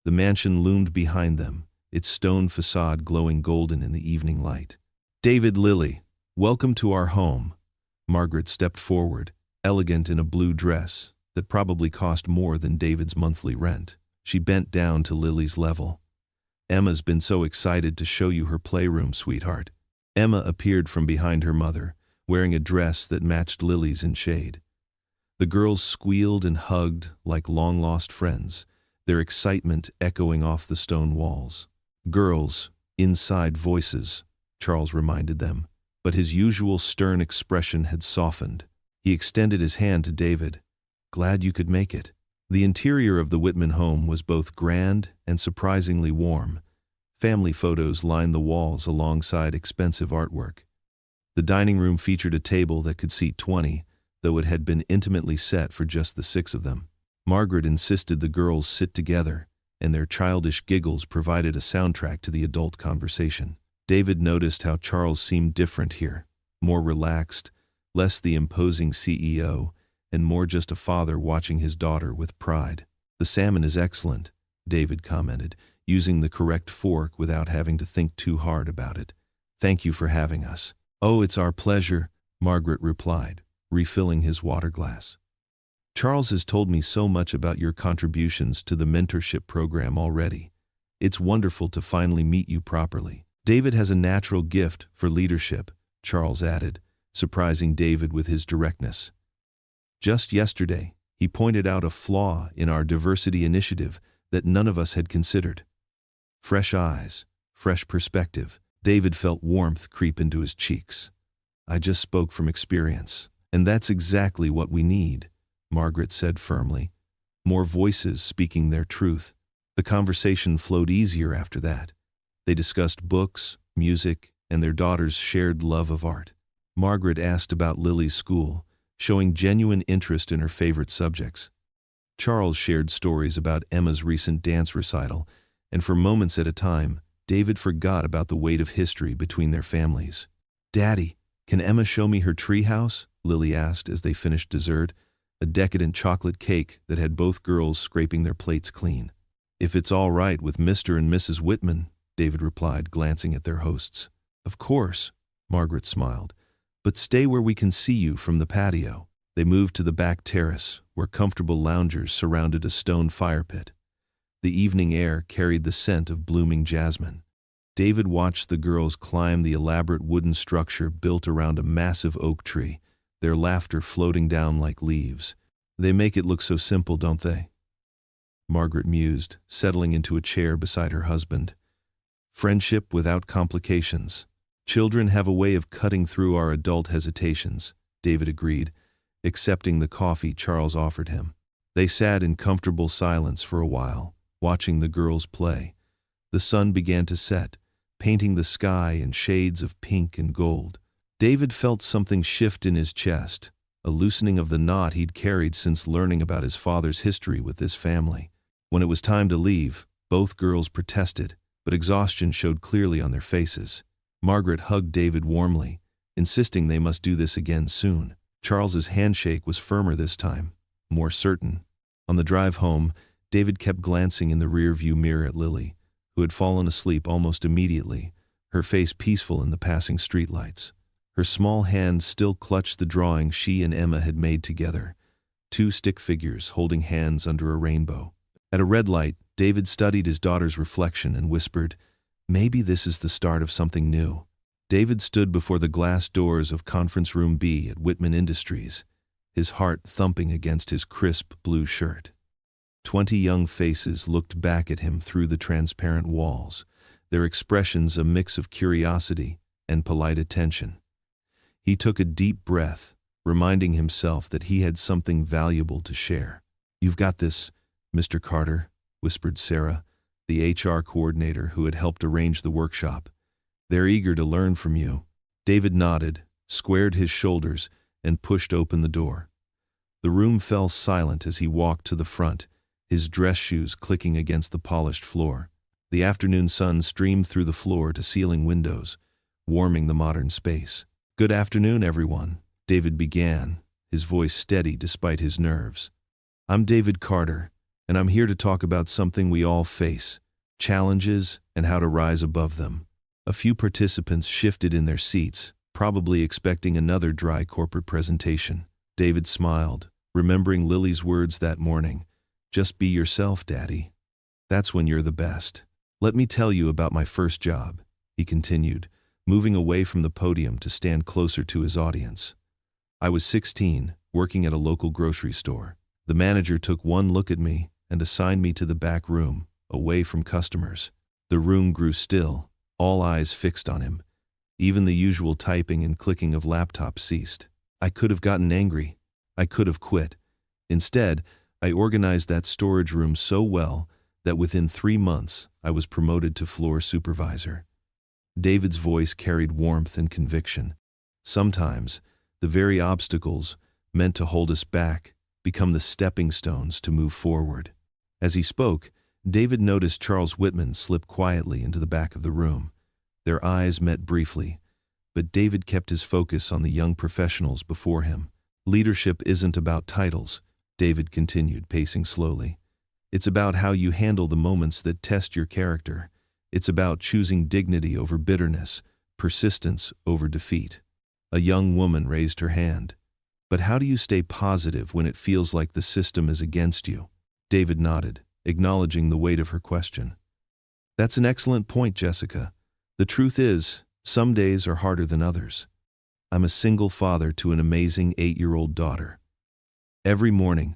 A: The mansion loomed behind them, its stone facade glowing golden in the evening light. "David, Lily, welcome to our home." Margaret stepped forward, elegant in a blue dress that probably cost more than David's monthly rent. She bent down to Lily's level. "Emma's been so excited to show you her playroom, sweetheart." Emma appeared from behind her mother, wearing a dress that matched Lily's in shade. The girls squealed and hugged like long-lost friends, their excitement echoing off the stone walls. "Girls, inside voices," Charles reminded them, but his usual stern expression had softened. He extended his hand to David. "Glad you could make it." The interior of the Whitman home was both grand and surprisingly warm. Family photos lined the walls alongside expensive artwork. The dining room featured a table that could seat 20, though it had been intimately set for just the 6 of them. Margaret insisted the girls sit together, and their childish giggles provided a soundtrack to the adult conversation. David noticed how Charles seemed different here, more relaxed, less the imposing CEO, and more just a father watching his daughter with pride. "The salmon is excellent," David commented, using the correct fork without having to think too hard about it. "Thank you for having us." "Oh, it's our pleasure," Margaret replied, refilling his water glass. "Charles has told me so much about your contributions to the mentorship program already. It's wonderful to finally meet you properly." "David has a natural gift for leadership," Charles added, surprising David with his directness. "Just yesterday, he pointed out a flaw in our diversity initiative that none of us had considered." Fresh eyes, fresh perspective. David felt warmth creep into his cheeks. "I just spoke from experience. And that's exactly what we need," Margaret said firmly. More voices speaking their truth. The conversation flowed easier after that. They discussed books, music, and their daughter's shared love of art. Margaret asked about Lily's school, showing genuine interest in her favorite subjects. Charles shared stories about Emma's recent dance recital, and for moments at a time, David forgot about the weight of history between their families. "Daddy, can Emma show me her treehouse?" Lily asked as they finished dessert, a decadent chocolate cake that had both girls scraping their plates clean. "If it's all right with Mr. and Mrs. Whitman," David replied, glancing at their hosts. "Of course," Margaret smiled, "but stay where we can see you from the patio." They moved to the back terrace, where comfortable loungers surrounded a stone fire pit. The evening air carried the scent of blooming jasmine. David watched the girls climb the elaborate wooden structure built around a massive oak tree, their laughter floating down like leaves. "They make it look so simple, don't they?" Margaret mused, settling into a chair beside her husband. "Friendship without complications. Children have a way of cutting through our adult hesitations," David agreed, accepting the coffee Charles offered him. They sat in comfortable silence for a while, watching the girls play. The sun began to set, painting the sky in shades of pink and gold. David felt something shift in his chest, a loosening of the knot he'd carried since learning about his father's history with this family. When it was time to leave, both girls protested, but exhaustion showed clearly on their faces. Margaret hugged David warmly, insisting they must do this again soon. Charles's handshake was firmer this time, more certain. On the drive home, David kept glancing in the rear-view mirror at Lily, who had fallen asleep almost immediately, her face peaceful in the passing streetlights. Her small hand still clutched the drawing she and Emma had made together, two stick figures holding hands under a rainbow. At a red light, David studied his daughter's reflection and whispered, "Maybe this is the start of something new." David stood before the glass doors of Conference Room B at Whitman Industries, his heart thumping against his crisp blue shirt. 20 young faces looked back at him through the transparent walls, their expressions a mix of curiosity and polite attention. He took a deep breath, reminding himself that he had something valuable to share. "You've got this, Mr. Carter," whispered Sarah, the HR coordinator who had helped arrange the workshop. "They're eager to learn from you." David nodded, squared his shoulders, and pushed open the door. The room fell silent as he walked to the front, his dress shoes clicking against the polished floor. The afternoon sun streamed through the floor-to-ceiling windows, warming the modern space. "Good afternoon, everyone," David began, his voice steady despite his nerves. "I'm David Carter, and I'm here to talk about something we all face, challenges and how to rise above them." A few participants shifted in their seats, probably expecting another dry corporate presentation. David smiled, remembering Lily's words that morning, "Just be yourself, Daddy. That's when you're the best." "Let me tell you about my first job," he continued, moving away from the podium to stand closer to his audience. "I was 16, working at a local grocery store. The manager took one look at me and assigned me to the back room, away from customers. The room grew still, all eyes fixed on him. Even the usual typing and clicking of laptops ceased. I could have gotten angry. I could have quit. Instead, I organized that storage room so well that within 3 months, I was promoted to floor supervisor." David's voice carried warmth and conviction. Sometimes, the very obstacles meant to hold us back become the stepping stones to move forward. As he spoke, David noticed Charles Whitman slip quietly into the back of the room. Their eyes met briefly, but David kept his focus on the young professionals before him. "Leadership isn't about titles," David continued, pacing slowly. "It's about how you handle the moments that test your character. It's about choosing dignity over bitterness, persistence over defeat." A young woman raised her hand. "But how do you stay positive when it feels like the system is against you?" David nodded, acknowledging the weight of her question. "That's an excellent point, Jessica. The truth is, some days are harder than others. I'm a single father to an amazing 8-year-old daughter. Every morning,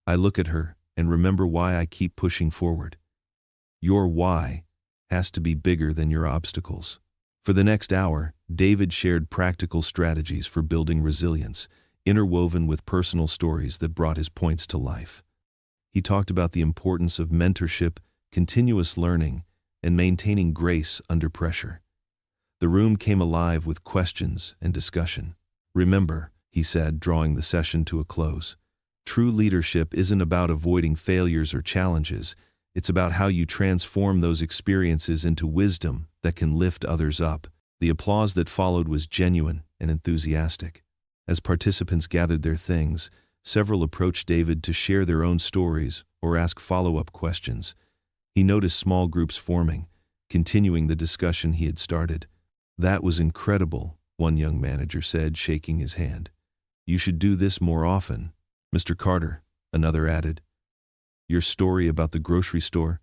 A: I look at her and remember why I keep pushing forward. Your why has to be bigger than your obstacles." For the next hour, David shared practical strategies for building resilience, interwoven with personal stories that brought his points to life. He talked about the importance of mentorship, continuous learning, and maintaining grace under pressure. The room came alive with questions and discussion. "Remember," he said, drawing the session to a close, "true leadership isn't about avoiding failures or challenges. It's about how you transform those experiences into wisdom that can lift others up." The applause that followed was genuine and enthusiastic. As participants gathered their things, several approached David to share their own stories or ask follow-up questions. He noticed small groups forming, continuing the discussion he had started. "That was incredible," one young manager said, shaking his hand. "You should do this more often." "Mr. Carter," another added. "Your story about the grocery store?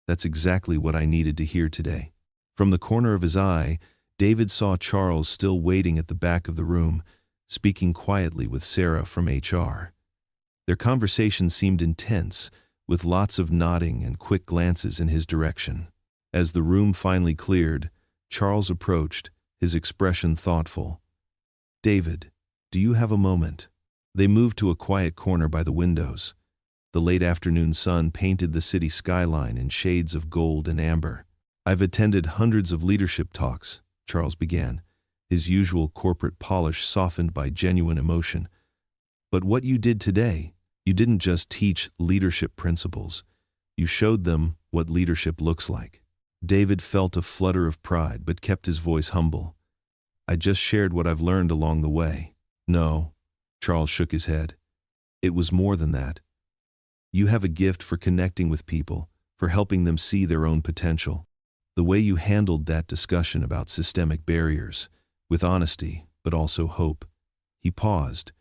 A: That's exactly what I needed to hear today." From the corner of his eye, David saw Charles still waiting at the back of the room, speaking quietly with Sarah from HR. Their conversation seemed intense, with lots of nodding and quick glances in his direction. As the room finally cleared, Charles approached, his expression thoughtful. "David, do you have a moment?" They moved to a quiet corner by the windows. The late afternoon sun painted the city skyline in shades of gold and amber. "I've attended hundreds of leadership talks," Charles began, his usual corporate polish softened by genuine emotion. But what you did today, you didn't just teach leadership principles. You showed them what leadership looks like. David felt a flutter of pride but kept his voice humble. I just shared what I've learned along the way. No, Charles shook his head. It was more than that. You have a gift for connecting with people, for helping them see their own potential. The way you handled that discussion about systemic barriers, with honesty, but also hope. He paused,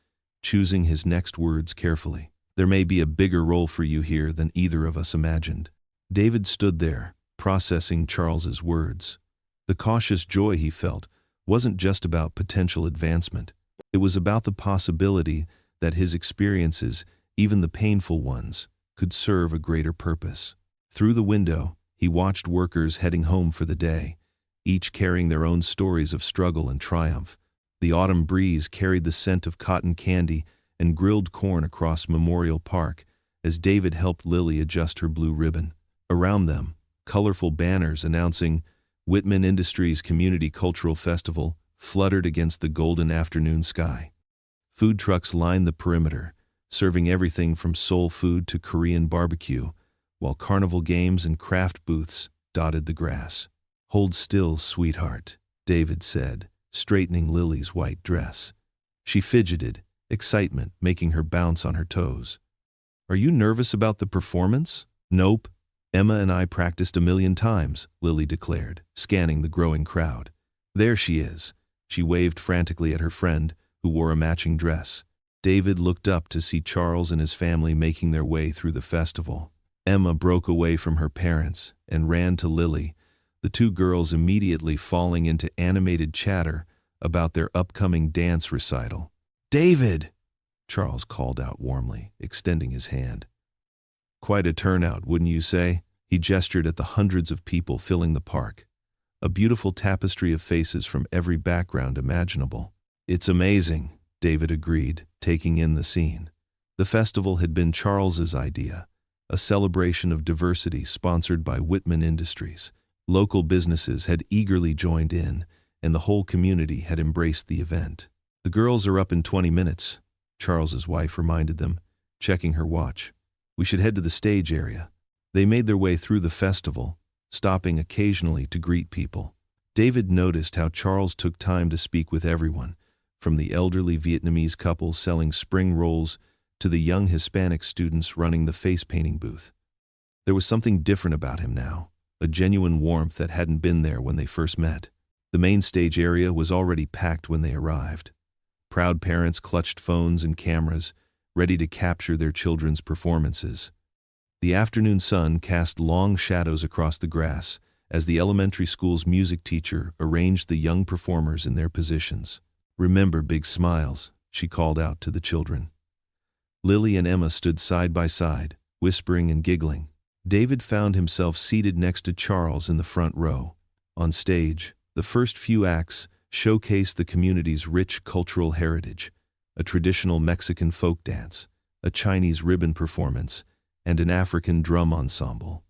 A: choosing his next words carefully. There may be a bigger role for you here than either of us imagined. David stood there, processing Charles's words. The cautious joy he felt wasn't just about potential advancement. It was about the possibility that his experiences, even the painful ones, could serve a greater purpose. Through the window, he watched workers heading home for the day, each carrying their own stories of struggle and triumph. The autumn breeze carried the scent of cotton candy and grilled corn across Memorial Park as David helped Lily adjust her blue ribbon. Around them, colorful banners announcing Whitman Industries Community Cultural Festival fluttered against the golden afternoon sky. Food trucks lined the perimeter, serving everything from soul food to Korean barbecue, while carnival games and craft booths dotted the grass. "Hold still, sweetheart," David said, straightening Lily's white dress. She fidgeted, excitement making her bounce on her toes. "Are you nervous about the performance?" "Nope. Emma and I practiced 1,000,000 times, Lily declared, scanning the growing crowd. "There she is." She waved frantically at her friend, who wore a matching dress. David looked up to see Charles and his family making their way through the festival. Emma broke away from her parents and ran to Lily, the two girls immediately falling into animated chatter about their upcoming dance recital. "David!" Charles called out warmly, extending his hand. "Quite a turnout, wouldn't you say?" He gestured at the hundreds of people filling the park. A beautiful tapestry of faces from every background imaginable. "It's amazing," David agreed, taking in the scene. The festival had been Charles's idea, a celebration of diversity sponsored by Whitman Industries. Local businesses had eagerly joined in, and the whole community had embraced the event. "The girls are up in 20 minutes, Charles's wife reminded them, checking her watch. "We should head to the stage area." They made their way through the festival, stopping occasionally to greet people. David noticed how Charles took time to speak with everyone, from the elderly Vietnamese couple selling spring rolls to the young Hispanic students running the face painting booth. There was something different about him now, a genuine warmth that hadn't been there when they first met. The main stage area was already packed when they arrived. Proud parents clutched phones and cameras, ready to capture their children's performances. The afternoon sun cast long shadows across the grass as the elementary school's music teacher arranged the young performers in their positions. "Remember big smiles," she called out to the children. Lily and Emma stood side by side, whispering and giggling. David found himself seated next to Charles in the front row. On stage, the first few acts showcased the community's rich cultural heritage, a traditional Mexican folk dance, a Chinese ribbon performance, and an African drum ensemble.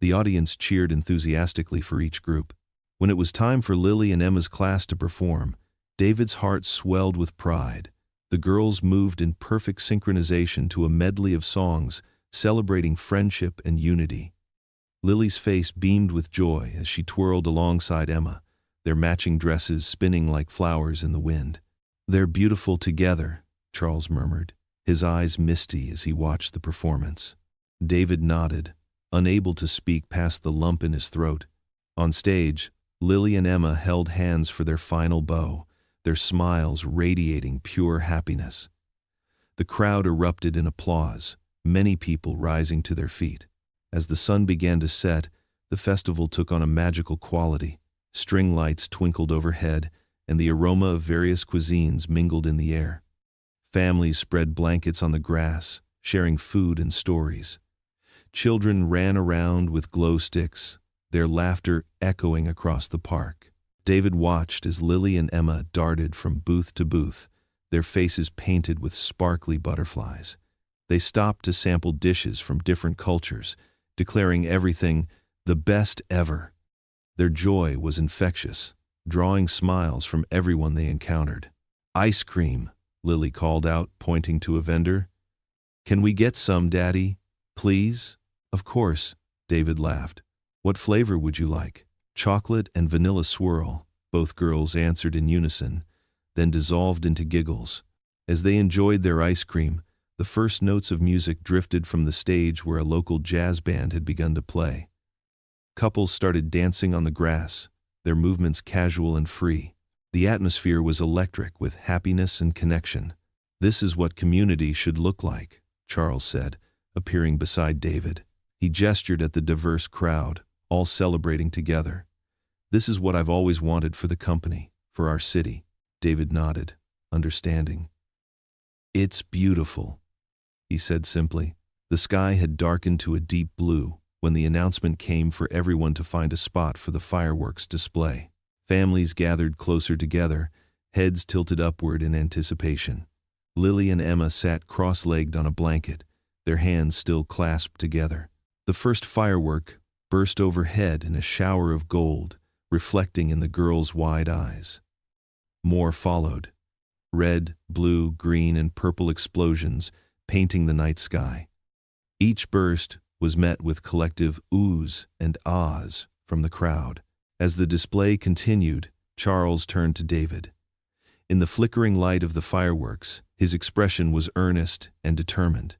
A: The audience cheered enthusiastically for each group. When it was time for Lily and Emma's class to perform, David's heart swelled with pride. The girls moved in perfect synchronization to a medley of songs celebrating friendship and unity. Lily's face beamed with joy as she twirled alongside Emma, their matching dresses spinning like flowers in the wind. "They're beautiful together," Charles murmured, his eyes misty as he watched the performance. David nodded, unable to speak past the lump in his throat. On stage, Lily and Emma held hands for their final bow, their smiles radiating pure happiness. The crowd erupted in applause, many people rising to their feet. As the sun began to set, the festival took on a magical quality. String lights twinkled overhead, and the aroma of various cuisines mingled in the air. Families spread blankets on the grass, sharing food and stories. Children ran around with glow sticks, their laughter echoing across the park. David watched as Lily and Emma darted from booth to booth, their faces painted with sparkly butterflies. They stopped to sample dishes from different cultures, declaring everything the best ever. Their joy was infectious, drawing smiles from everyone they encountered. "Ice cream," Lily called out, pointing to a vendor. Can we get some, Daddy? Please? Of course, David laughed. What flavor would you like? Chocolate and vanilla swirl, both girls answered in unison, then dissolved into giggles. As they enjoyed their ice cream, the first notes of music drifted from the stage where a local jazz band had begun to play. Couples started dancing on the grass, their movements casual and free. The atmosphere was electric with happiness and connection. This is what community should look like, Charles said, appearing beside David. He gestured at the diverse crowd, all celebrating together. This is what I've always wanted for the company, for our city. David nodded, understanding. It's beautiful, he said simply. The sky had darkened to a deep blue when the announcement came for everyone to find a spot for the fireworks display. Families gathered closer together, heads tilted upward in anticipation. Lily and Emma sat cross-legged on a blanket, their hands still clasped together. The first firework burst overhead in a shower of gold, reflecting in the girls' wide eyes. More followed. Red, blue, green, and purple explosions painting the night sky. Each burst was met with collective oohs and ahs from the crowd. As the display continued, Charles turned to David. In the flickering light of the fireworks, his expression was earnest and determined.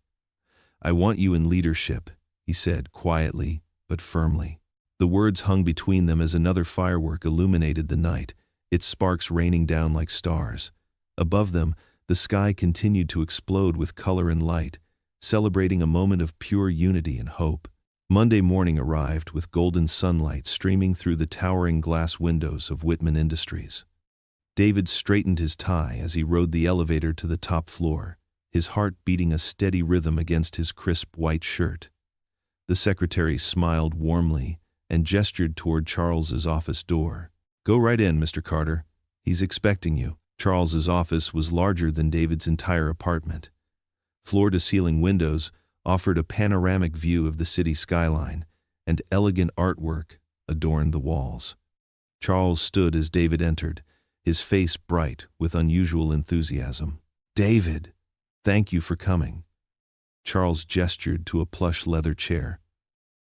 A: I want you in leadership, he said quietly but firmly. The words hung between them as another firework illuminated the night, its sparks raining down like stars. Above them, the sky continued to explode with color and light, celebrating a moment of pure unity and hope. Monday morning arrived with golden sunlight streaming through the towering glass windows of Whitman Industries. David straightened his tie as he rode the elevator to the top floor, his heart beating a steady rhythm against his crisp white shirt. The secretary smiled warmly and gestured toward Charles's office door. Go right in, Mr. Carter. He's expecting you. Charles's office was larger than David's entire apartment. Floor-to-ceiling windows offered a panoramic view of the city skyline, and elegant artwork adorned the walls. Charles stood as David entered, his face bright with unusual enthusiasm. David, thank you for coming. Charles gestured to a plush leather chair.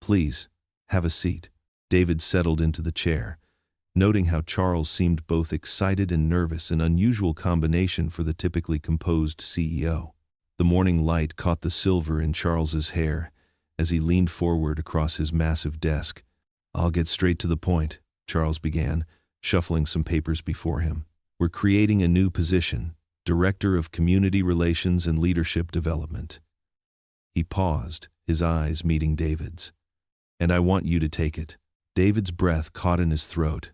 A: Please, have a seat. David settled into the chair, noting how Charles seemed both excited and nervous, an unusual combination for the typically composed CEO. The morning light caught the silver in Charles's hair as he leaned forward across his massive desk. I'll get straight to the point, Charles began, shuffling some papers before him. We're creating a new position, Director of Community Relations and Leadership Development. He paused, his eyes meeting David's. And I want you to take it. David's breath caught in his throat.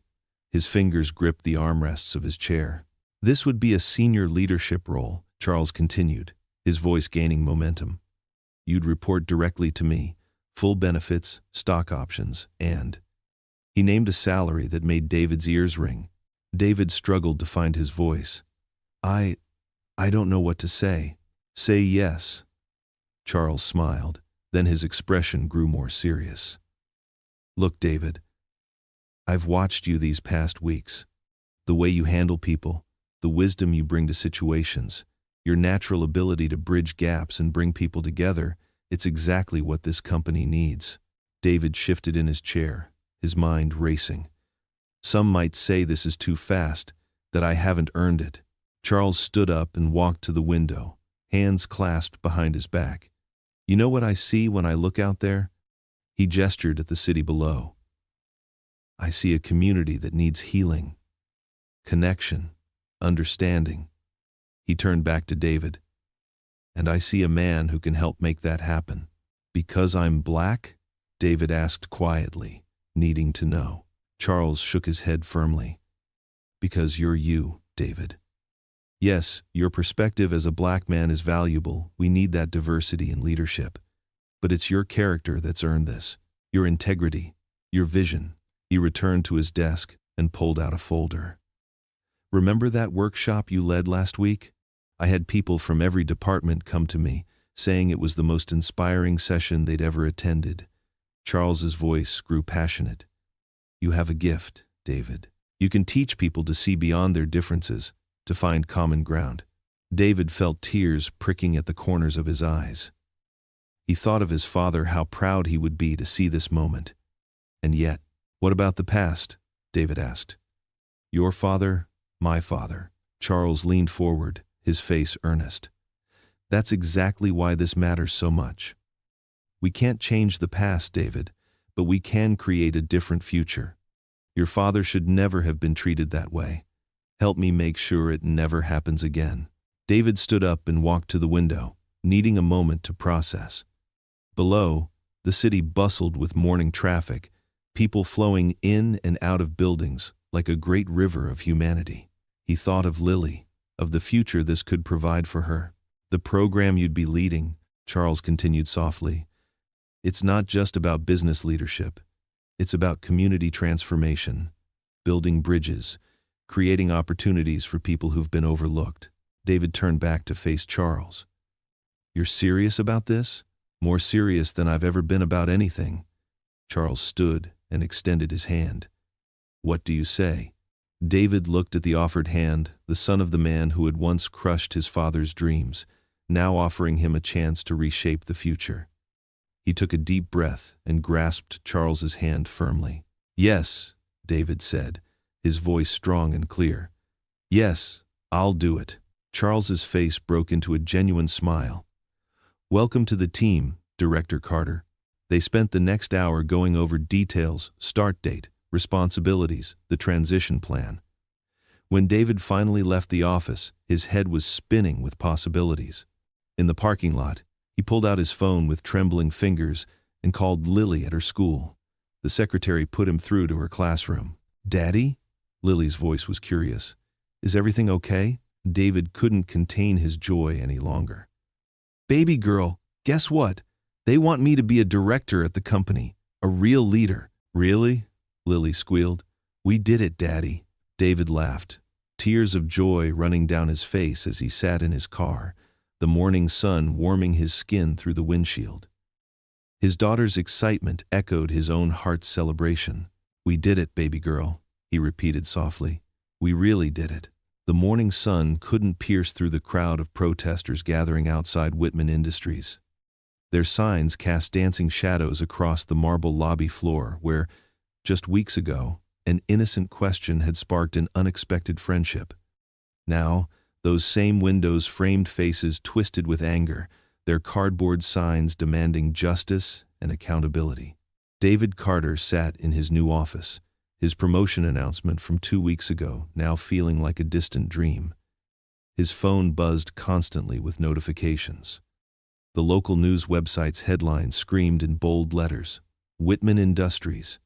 A: His fingers gripped the armrests of his chair. This would be a senior leadership role, Charles continued, his voice gaining momentum. You'd report directly to me, full benefits, stock options, and... He named a salary that made David's ears ring. David struggled to find his voice. I don't know what to say. Say yes. Charles smiled, then his expression grew more serious. Look, David, I've watched you these past weeks. The way you handle people, the wisdom you bring to situations, your natural ability to bridge gaps and bring people together, it's exactly what this company needs. David shifted in his chair, his mind racing. Some might say this is too fast, that I haven't earned it. Charles stood up and walked to the window, hands clasped behind his back. You know what I see when I look out there? He gestured at the city below. I see a community that needs healing, connection, understanding. He turned back to David. And I see a man who can help make that happen. Because I'm black? David asked quietly, needing to know. Charles shook his head firmly. Because you're you, David. Yes, your perspective as a black man is valuable. We need that diversity in leadership. But it's your character that's earned this. Your integrity, your vision. He returned to his desk and pulled out a folder. Remember that workshop you led last week? I had people from every department come to me, saying it was the most inspiring session they'd ever attended. Charles's voice grew passionate. You have a gift, David. You can teach people to see beyond their differences, to find common ground. David felt tears pricking at the corners of his eyes. He thought of his father, how proud he would be to see this moment. And yet, what about the past? David asked. Your father, my father. Charles leaned forward, his face earnest. That's exactly why this matters so much. We can't change the past, David, but we can create a different future. Your father should never have been treated that way. Help me make sure it never happens again. David stood up and walked to the window, needing a moment to process. Below, the city bustled with morning traffic, people flowing in and out of buildings like a great river of humanity. He thought of Lily, of the future this could provide for her. The program you'd be leading, Charles continued softly. It's not just about business leadership. It's about community transformation, building bridges, creating opportunities for people who've been overlooked. David turned back to face Charles. You're serious about this? More serious than I've ever been about anything. Charles stood and extended his hand. What do you say? David looked at the offered hand, the son of the man who had once crushed his father's dreams, now offering him a chance to reshape the future. He took a deep breath and grasped Charles's hand firmly. Yes, David said, his voice strong and clear. Yes, I'll do it. Charles's face broke into a genuine smile. Welcome to the team, Director Carter. They spent the next hour going over details, start date, responsibilities, the transition plan. When David finally left the office, his head was spinning with possibilities. In the parking lot, he pulled out his phone with trembling fingers and called Lily at her school. The secretary put him through to her classroom. Daddy? Lily's voice was curious. Is everything okay? David couldn't contain his joy any longer. Baby girl, guess what? They want me to be a director at the company, a real leader. Really? Lily squealed. We did it, Daddy. David laughed, tears of joy running down his face as he sat in his car, the morning sun warming his skin through the windshield. His daughter's excitement echoed his own heart's celebration. We did it, baby girl, he repeated softly. We really did it. The morning sun couldn't pierce through the crowd of protesters gathering outside Whitman Industries. Their signs cast dancing shadows across the marble lobby floor where, just weeks ago, an innocent question had sparked an unexpected friendship. Now, those same windows framed faces twisted with anger, their cardboard signs demanding justice and accountability. David Carter sat in his new office, his promotion announcement from 2 weeks ago now feeling like a distant dream. His phone buzzed constantly with notifications. The local news website's headline screamed in bold letters, Whitman Industries,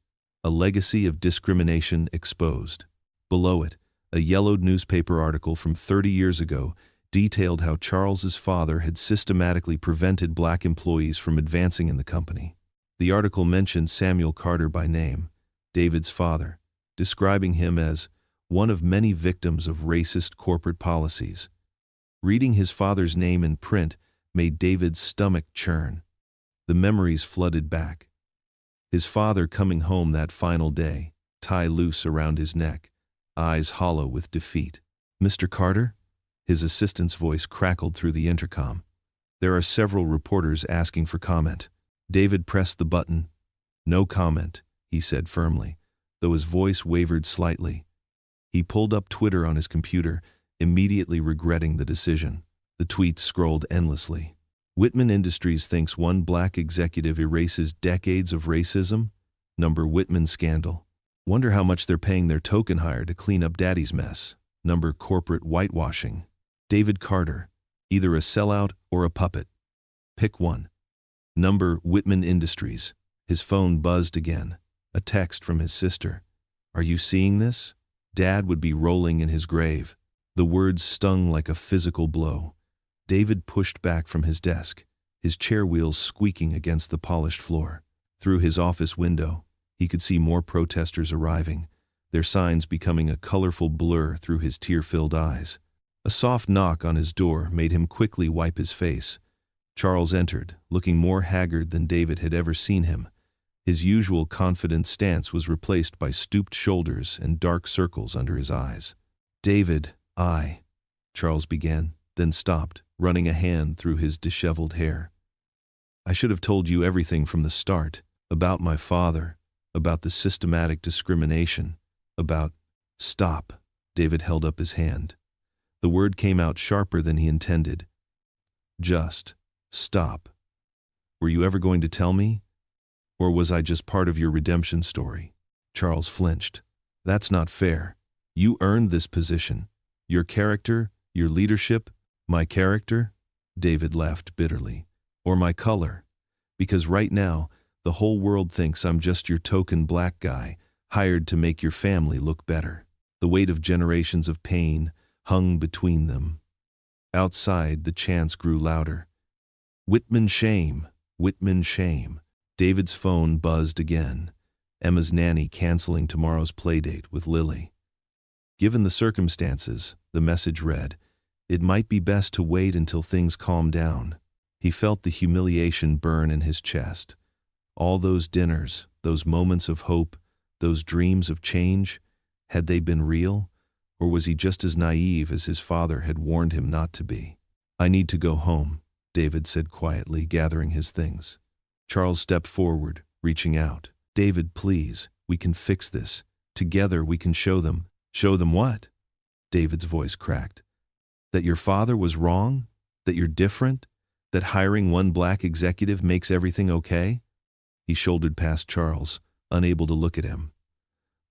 A: a legacy of discrimination exposed. Below it, a yellowed newspaper article from 30 years ago detailed how Charles's father had systematically prevented black employees from advancing in the company. The article mentioned Samuel Carter by name, David's father, describing him as one of many victims of racist corporate policies. Reading his father's name in print made David's stomach churn. The memories flooded back. His father coming home that final day, tie loose around his neck, eyes hollow with defeat. Mr. Carter? His assistant's voice crackled through the intercom. There are several reporters asking for comment. David pressed the button. No comment, he said firmly, though his voice wavered slightly. He pulled up Twitter on his computer, immediately regretting the decision. The tweets scrolled endlessly. Whitman Industries thinks one black executive erases decades of racism? Number Whitman scandal. Wonder how much they're paying their token hire to clean up daddy's mess. Number corporate whitewashing. David Carter. Either a sellout or a puppet. Pick one. Number Whitman Industries. His phone buzzed again. A text from his sister. Are you seeing this? Dad would be rolling in his grave. The words stung like a physical blow. David pushed back from his desk, his chair wheels squeaking against the polished floor. Through his office window, he could see more protesters arriving, their signs becoming a colorful blur through his tear-filled eyes. A soft knock on his door made him quickly wipe his face. Charles entered, looking more haggard than David had ever seen him. His usual confident stance was replaced by stooped shoulders and dark circles under his eyes. David, Charles began. then stopped, running a hand through his disheveled hair. I should have told you everything from the start, about my father, about the systematic discrimination, about— Stop. David held up his hand. The word came out sharper than he intended. Just stop. Were you ever going to tell me? Or was I just part of your redemption story? Charles flinched. That's not fair. You earned this position. Your character, your leadership, my character? David laughed bitterly. Or my color. Because right now, the whole world thinks I'm just your token black guy, hired to make your family look better. The weight of generations of pain hung between them. Outside, the chants grew louder. Whitman shame, Whitman shame. David's phone buzzed again. Emma's nanny canceling tomorrow's playdate with Lily. Given the circumstances, the message read, it might be best to wait until things calm down. He felt the humiliation burn in his chest. All those dinners, those moments of hope, those dreams of change, had they been real? Or was he just as naive as his father had warned him not to be? I need to go home, David said quietly, gathering his things. Charles stepped forward, reaching out. David, please, we can fix this. Together we can show them. Show them what? David's voice cracked. That your father was wrong? That you're different? That hiring one black executive makes everything okay? He shouldered past Charles, unable to look at him.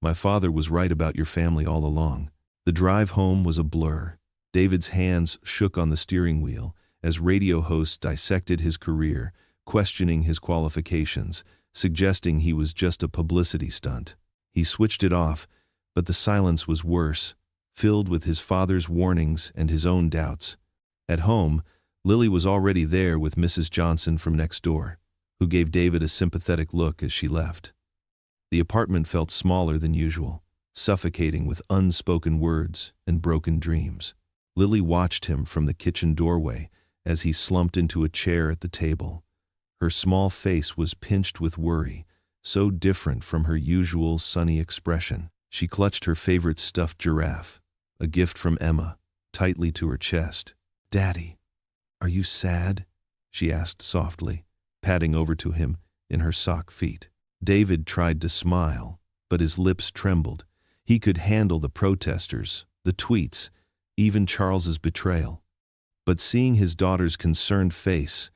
A: My father was right about your family all along. The drive home was a blur. David's hands shook on the steering wheel as radio hosts dissected his career, questioning his qualifications, suggesting he was just a publicity stunt. He switched it off, but the silence was worse, filled with his father's warnings and his own doubts. At home, Lily was already there with Mrs. Johnson from next door, who gave David a sympathetic look as she left. The apartment felt smaller than usual, suffocating with unspoken words and broken dreams. Lily watched him from the kitchen doorway as he slumped into a chair at the table. Her small face was pinched with worry, so different from her usual sunny expression. She clutched her favorite stuffed giraffe, a gift from Emma, tightly to her chest. "Daddy, are you sad?" she asked softly, patting over to him in her sock feet. David tried to smile, but his lips trembled. He could handle the protesters, the tweets, even Charles's betrayal. But seeing his daughter's concerned face,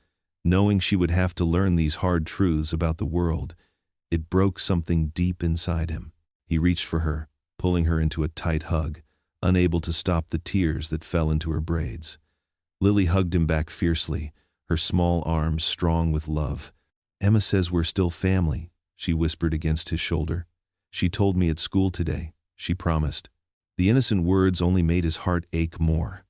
A: knowing she would have to learn these hard truths about the world, it broke something deep inside him. He reached for her, pulling her into a tight hug, unable to stop the tears that fell into her braids. Lily hugged him back fiercely, her small arms strong with love. "Emma says we're still family," she whispered against his shoulder. "She told me at school today," she promised. The innocent words only made his heart ache more.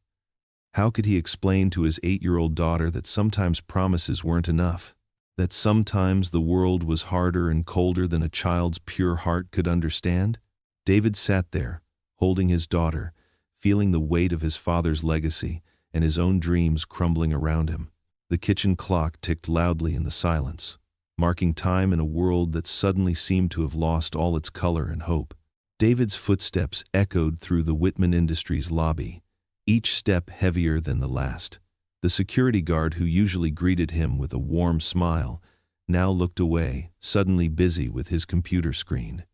A: How could he explain to his 8-year-old daughter that sometimes promises weren't enough? That sometimes the world was harder and colder than a child's pure heart could understand? David sat there, holding his daughter, feeling the weight of his father's legacy and his own dreams crumbling around him. The kitchen clock ticked loudly in the silence, marking time in a world that suddenly seemed to have lost all its color and hope. David's footsteps echoed through the Whitman Industries lobby, each step heavier than the last. The security guard who usually greeted him with a warm smile now looked away, suddenly busy with his computer screen.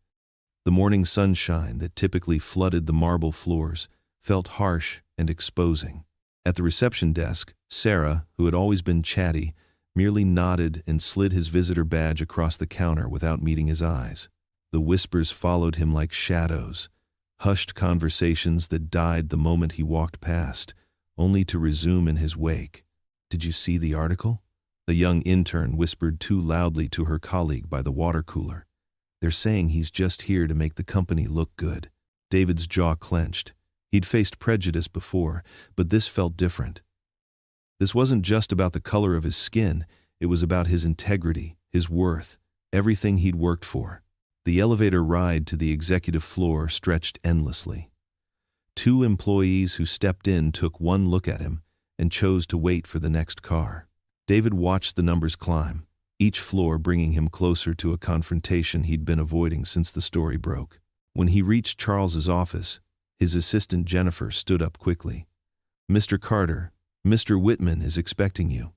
A: The morning sunshine that typically flooded the marble floors felt harsh and exposing. At the reception desk, Sarah, who had always been chatty, merely nodded and slid his visitor badge across the counter without meeting his eyes. The whispers followed him like shadows, hushed conversations that died the moment he walked past, only to resume in his wake. "Did you see the article?" The young intern whispered too loudly to her colleague by the water cooler. "They're saying he's just here to make the company look good." David's jaw clenched. He'd faced prejudice before, but this felt different. This wasn't just about the color of his skin, it was about his integrity, his worth, everything he'd worked for. The elevator ride to the executive floor stretched endlessly. 2 employees who stepped in took one look at him and chose to wait for the next car. David watched the numbers climb, each floor bringing him closer to a confrontation he'd been avoiding since the story broke. When he reached Charles's office, his assistant Jennifer stood up quickly. "Mr. Carter, Mr. Whitman is expecting you."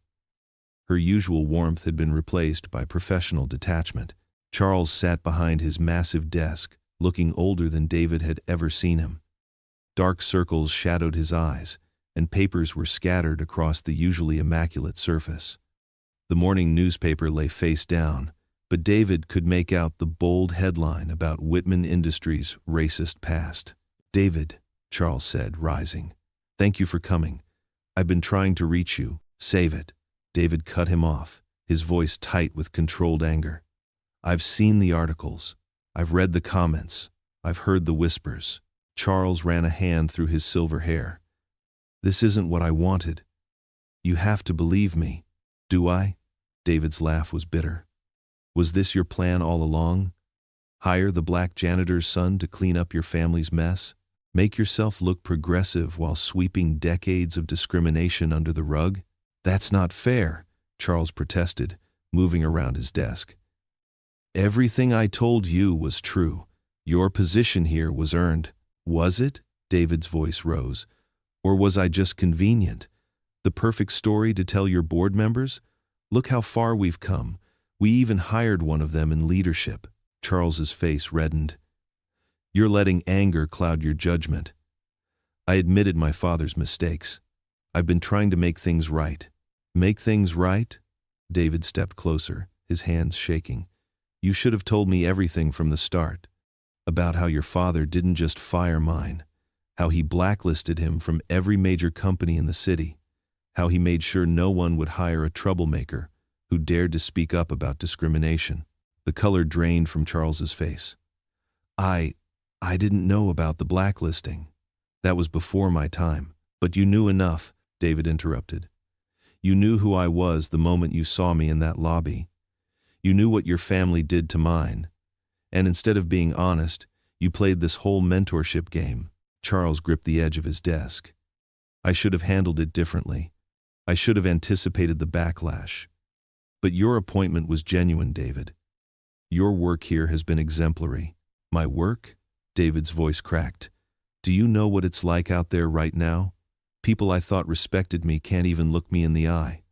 A: Her usual warmth had been replaced by professional detachment. Charles sat behind his massive desk, looking older than David had ever seen him. Dark circles shadowed his eyes, and papers were scattered across the usually immaculate surface. The morning newspaper lay face down, but David could make out the bold headline about Whitman Industries' racist past. "David," Charles said, rising. "Thank you for coming. I've been trying to reach you. Save it." David cut him off, his voice tight with controlled anger. "I've seen the articles. I've read the comments. I've heard the whispers." Charles ran a hand through his silver hair. "This isn't what I wanted. You have to believe me." "Do I?" David's laugh was bitter. "Was this your plan all along? Hire the black janitor's son to clean up your family's mess? Make yourself look progressive while sweeping decades of discrimination under the rug? That's not fair," Charles protested, moving around his desk. "Everything I told you was true. Your position here was earned." "Was it?" David's voice rose. "Or was I just convenient? The perfect story to tell your board members? Look how far we've come. We even hired one of them in leadership." Charles's face reddened. "You're letting anger cloud your judgment. I admitted my father's mistakes. I've been trying to make things right." "Make things right?" David stepped closer, his hands shaking. "You should have told me everything from the start. About how your father didn't just fire mine, how he blacklisted him from every major company in the city, how he made sure no one would hire a troublemaker who dared to speak up about discrimination." The color drained from Charles's face. I didn't know about the blacklisting. That was before my time." "But you knew enough," David interrupted. "You knew who I was the moment you saw me in that lobby. You knew what your family did to mine. And instead of being honest, you played this whole mentorship game." Charles gripped the edge of his desk. "I should have handled it differently. I should have anticipated the backlash. But your appointment was genuine, David. Your work here has been exemplary." "My work?" David's voice cracked. "Do you know what it's like out there right now? People I thought respected me can't even look me in the eye.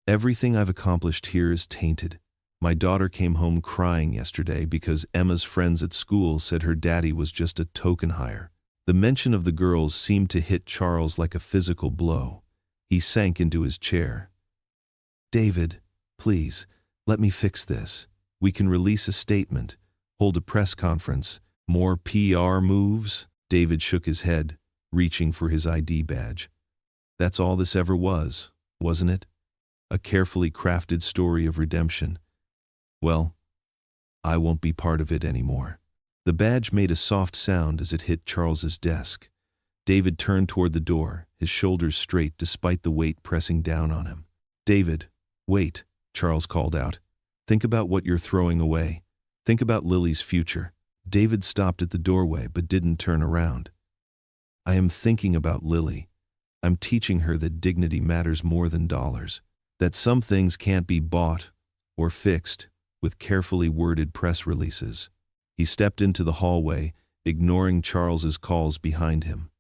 A: Everything I've accomplished here is tainted. My daughter came home crying yesterday because Emma's friends at school said her daddy was just a token hire." The mention of the girls seemed to hit Charles like a physical blow. He sank into his chair. "David, please, let me fix this. We can release a statement, hold a press conference. More PR moves?" David shook his head, reaching for his ID badge. "That's all this ever was, wasn't it? A carefully crafted story of redemption. Well, I won't be part of it anymore." The badge made a soft sound as it hit Charles's desk. David turned toward the door, his shoulders straight despite the weight pressing down on him. "David, wait," Charles called out. "Think about what you're throwing away. Think about Lily's future." David stopped at the doorway but didn't turn around. "I am thinking about Lily. I'm teaching her that dignity matters more than dollars. That some things can't be bought or fixed with carefully worded press releases." He stepped into the hallway, ignoring Charles's calls behind him.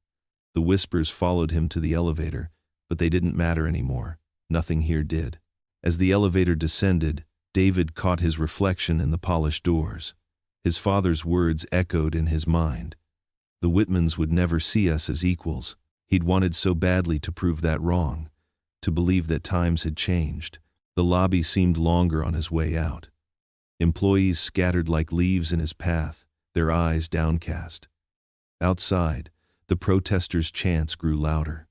A: The whispers followed him to the elevator, but they didn't matter anymore. Nothing here did. As the elevator descended, David caught his reflection in the polished doors. His father's words echoed in his mind. The Whitmans would never see us as equals. He'd wanted so badly to prove that wrong, to believe that times had changed. The lobby seemed longer on his way out. Employees scattered like leaves in his path, their eyes downcast. Outside, the protesters' chants grew louder.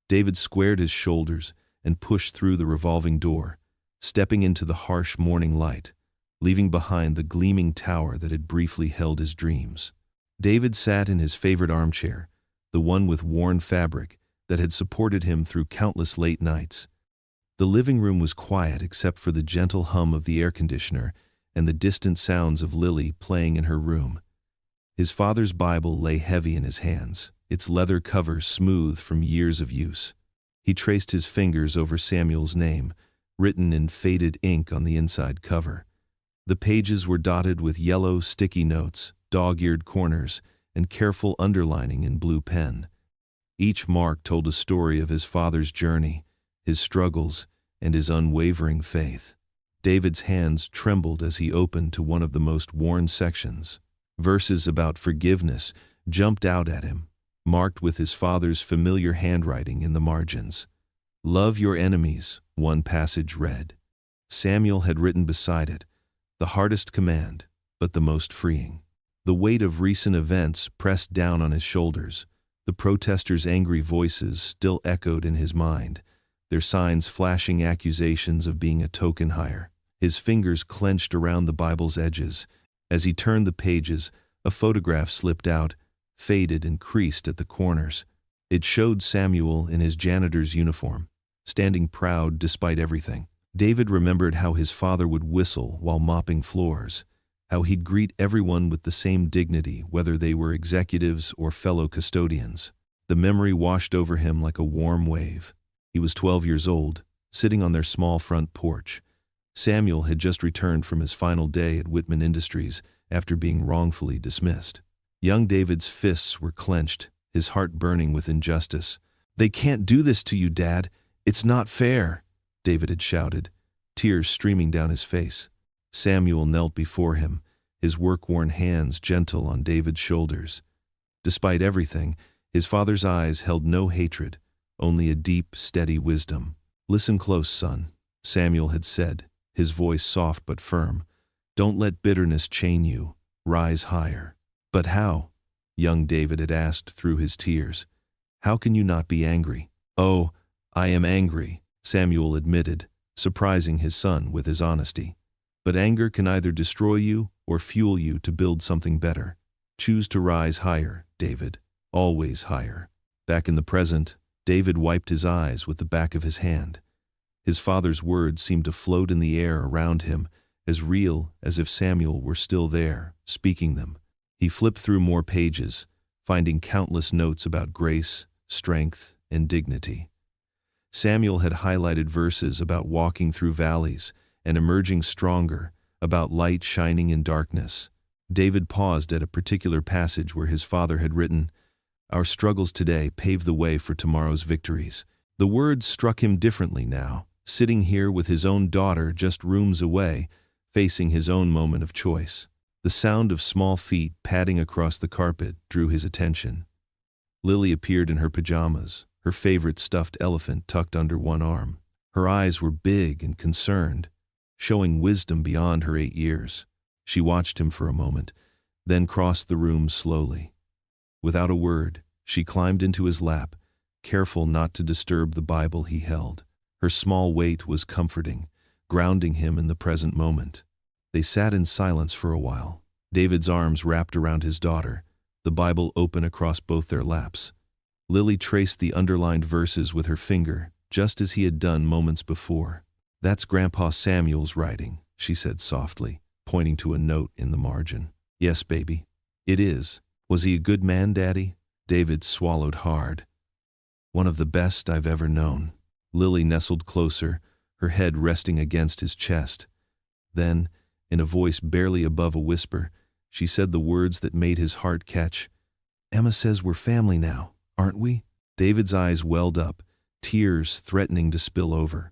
A: David squared his shoulders and pushed through the revolving door, stepping into the harsh morning light, leaving behind the gleaming tower that had briefly held his dreams. David sat in his favorite armchair, the one with worn fabric that had supported him through countless late nights. The living room was quiet except for the gentle hum of the air conditioner and the distant sounds of Lily playing in her room. His father's Bible lay heavy in his hands, its leather cover smooth from years of use. He traced his fingers over Samuel's name, written in faded ink on the inside cover. The pages were dotted with yellow sticky notes, dog-eared corners, and careful underlining in blue pen. Each mark told a story of his father's journey, his struggles, and his unwavering faith. David's hands trembled as he opened to one of the most worn sections. Verses about forgiveness jumped out at him, marked with his father's familiar handwriting in the margins. "Love your enemies," one passage read. Samuel had written beside it, "The hardest command, but the most freeing." The weight of recent events pressed down on his shoulders. The protesters' angry voices still echoed in his mind, their signs flashing accusations of being a token hire. His fingers clenched around the Bible's edges. As he turned the pages, a photograph slipped out, faded and creased at the corners. It showed Samuel in his janitor's uniform, standing proud despite everything. David remembered how his father would whistle while mopping floors, how he'd greet everyone with the same dignity, whether they were executives or fellow custodians. The memory washed over him like a warm wave. He was 12 years old, sitting on their small front porch. Samuel had just returned from his final day at Whitman Industries after being wrongfully dismissed. Young David's fists were clenched, his heart burning with injustice. "They can't do this to you, Dad. It's not fair," David had shouted, tears streaming down his face. Samuel knelt before him, his work-worn hands gentle on David's shoulders. Despite everything, his father's eyes held no hatred, only a deep, steady wisdom. "Listen close, son," Samuel had said, his voice soft but firm. "Don't let bitterness chain you. Rise higher." "But how?" young David had asked through his tears. "How can you not be angry?" "Oh, I am angry," Samuel admitted, surprising his son with his honesty. "But anger can either destroy you or fuel you to build something better. Choose to rise higher, David, always higher." Back in the present, David wiped his eyes with the back of his hand. His father's words seemed to float in the air around him, as real as if Samuel were still there, speaking them. He flipped through more pages, finding countless notes about grace, strength, and dignity. Samuel had highlighted verses about walking through valleys and emerging stronger, about light shining in darkness. David paused at a particular passage where his father had written, "Our struggles today pave the way for tomorrow's victories." The words struck him differently now, sitting here with his own daughter just rooms away, facing his own moment of choice. The sound of small feet padding across the carpet drew his attention. Lily appeared in her pajamas, her favorite stuffed elephant tucked under one arm. Her eyes were big and concerned, showing wisdom beyond her 8 years. She watched him for a moment, then crossed the room slowly. Without a word, she climbed into his lap, careful not to disturb the Bible he held. Her small weight was comforting, grounding him in the present moment. They sat in silence for a while, David's arms wrapped around his daughter, the Bible open across both their laps. Lily traced the underlined verses with her finger, just as he had done moments before. "That's Grandpa Samuel's writing," she said softly, pointing to a note in the margin. "Yes, baby. It is. Was he a good man, Daddy?" David swallowed hard. "One of the best I've ever known." Lily nestled closer, her head resting against his chest. Then, in a voice barely above a whisper, she said the words that made his heart catch. "Emma says we're family now, aren't we?" David's eyes welled up, tears threatening to spill over.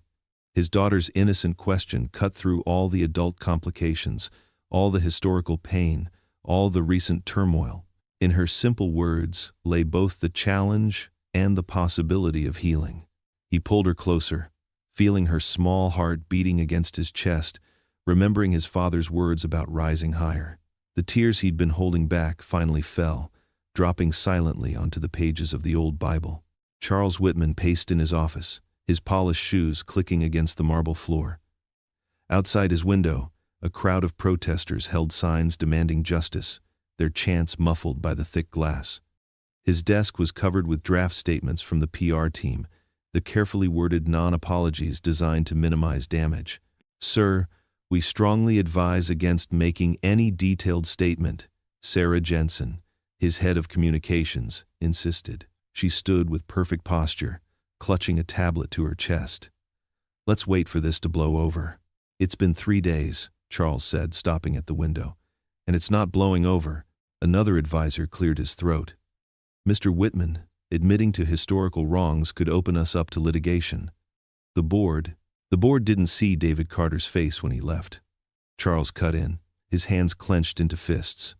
A: His daughter's innocent question cut through all the adult complications, all the historical pain, all the recent turmoil. In her simple words lay both the challenge and the possibility of healing. He pulled her closer, feeling her small heart beating against his chest, remembering his father's words about rising higher. The tears he'd been holding back finally fell, dropping silently onto the pages of the old Bible. Charles Whitman paced in his office, his polished shoes clicking against the marble floor. Outside his window, a crowd of protesters held signs demanding justice, their chants muffled by the thick glass. His desk was covered with draft statements from the PR team, the carefully worded non-apologies designed to minimize damage. "Sir, we strongly advise against making any detailed statement," Sarah Jensen, his head of communications, insisted. She stood with perfect posture, clutching a tablet to her chest. "Let's wait for this to blow over." "It's been 3 days," Charles said, stopping at the window. "And it's not blowing over." Another advisor cleared his throat. "Mr. Whitman, Admitting to historical wrongs could open us up to litigation. The board didn't see David Carter's face when he left. Charles cut in, his hands clenched into fists.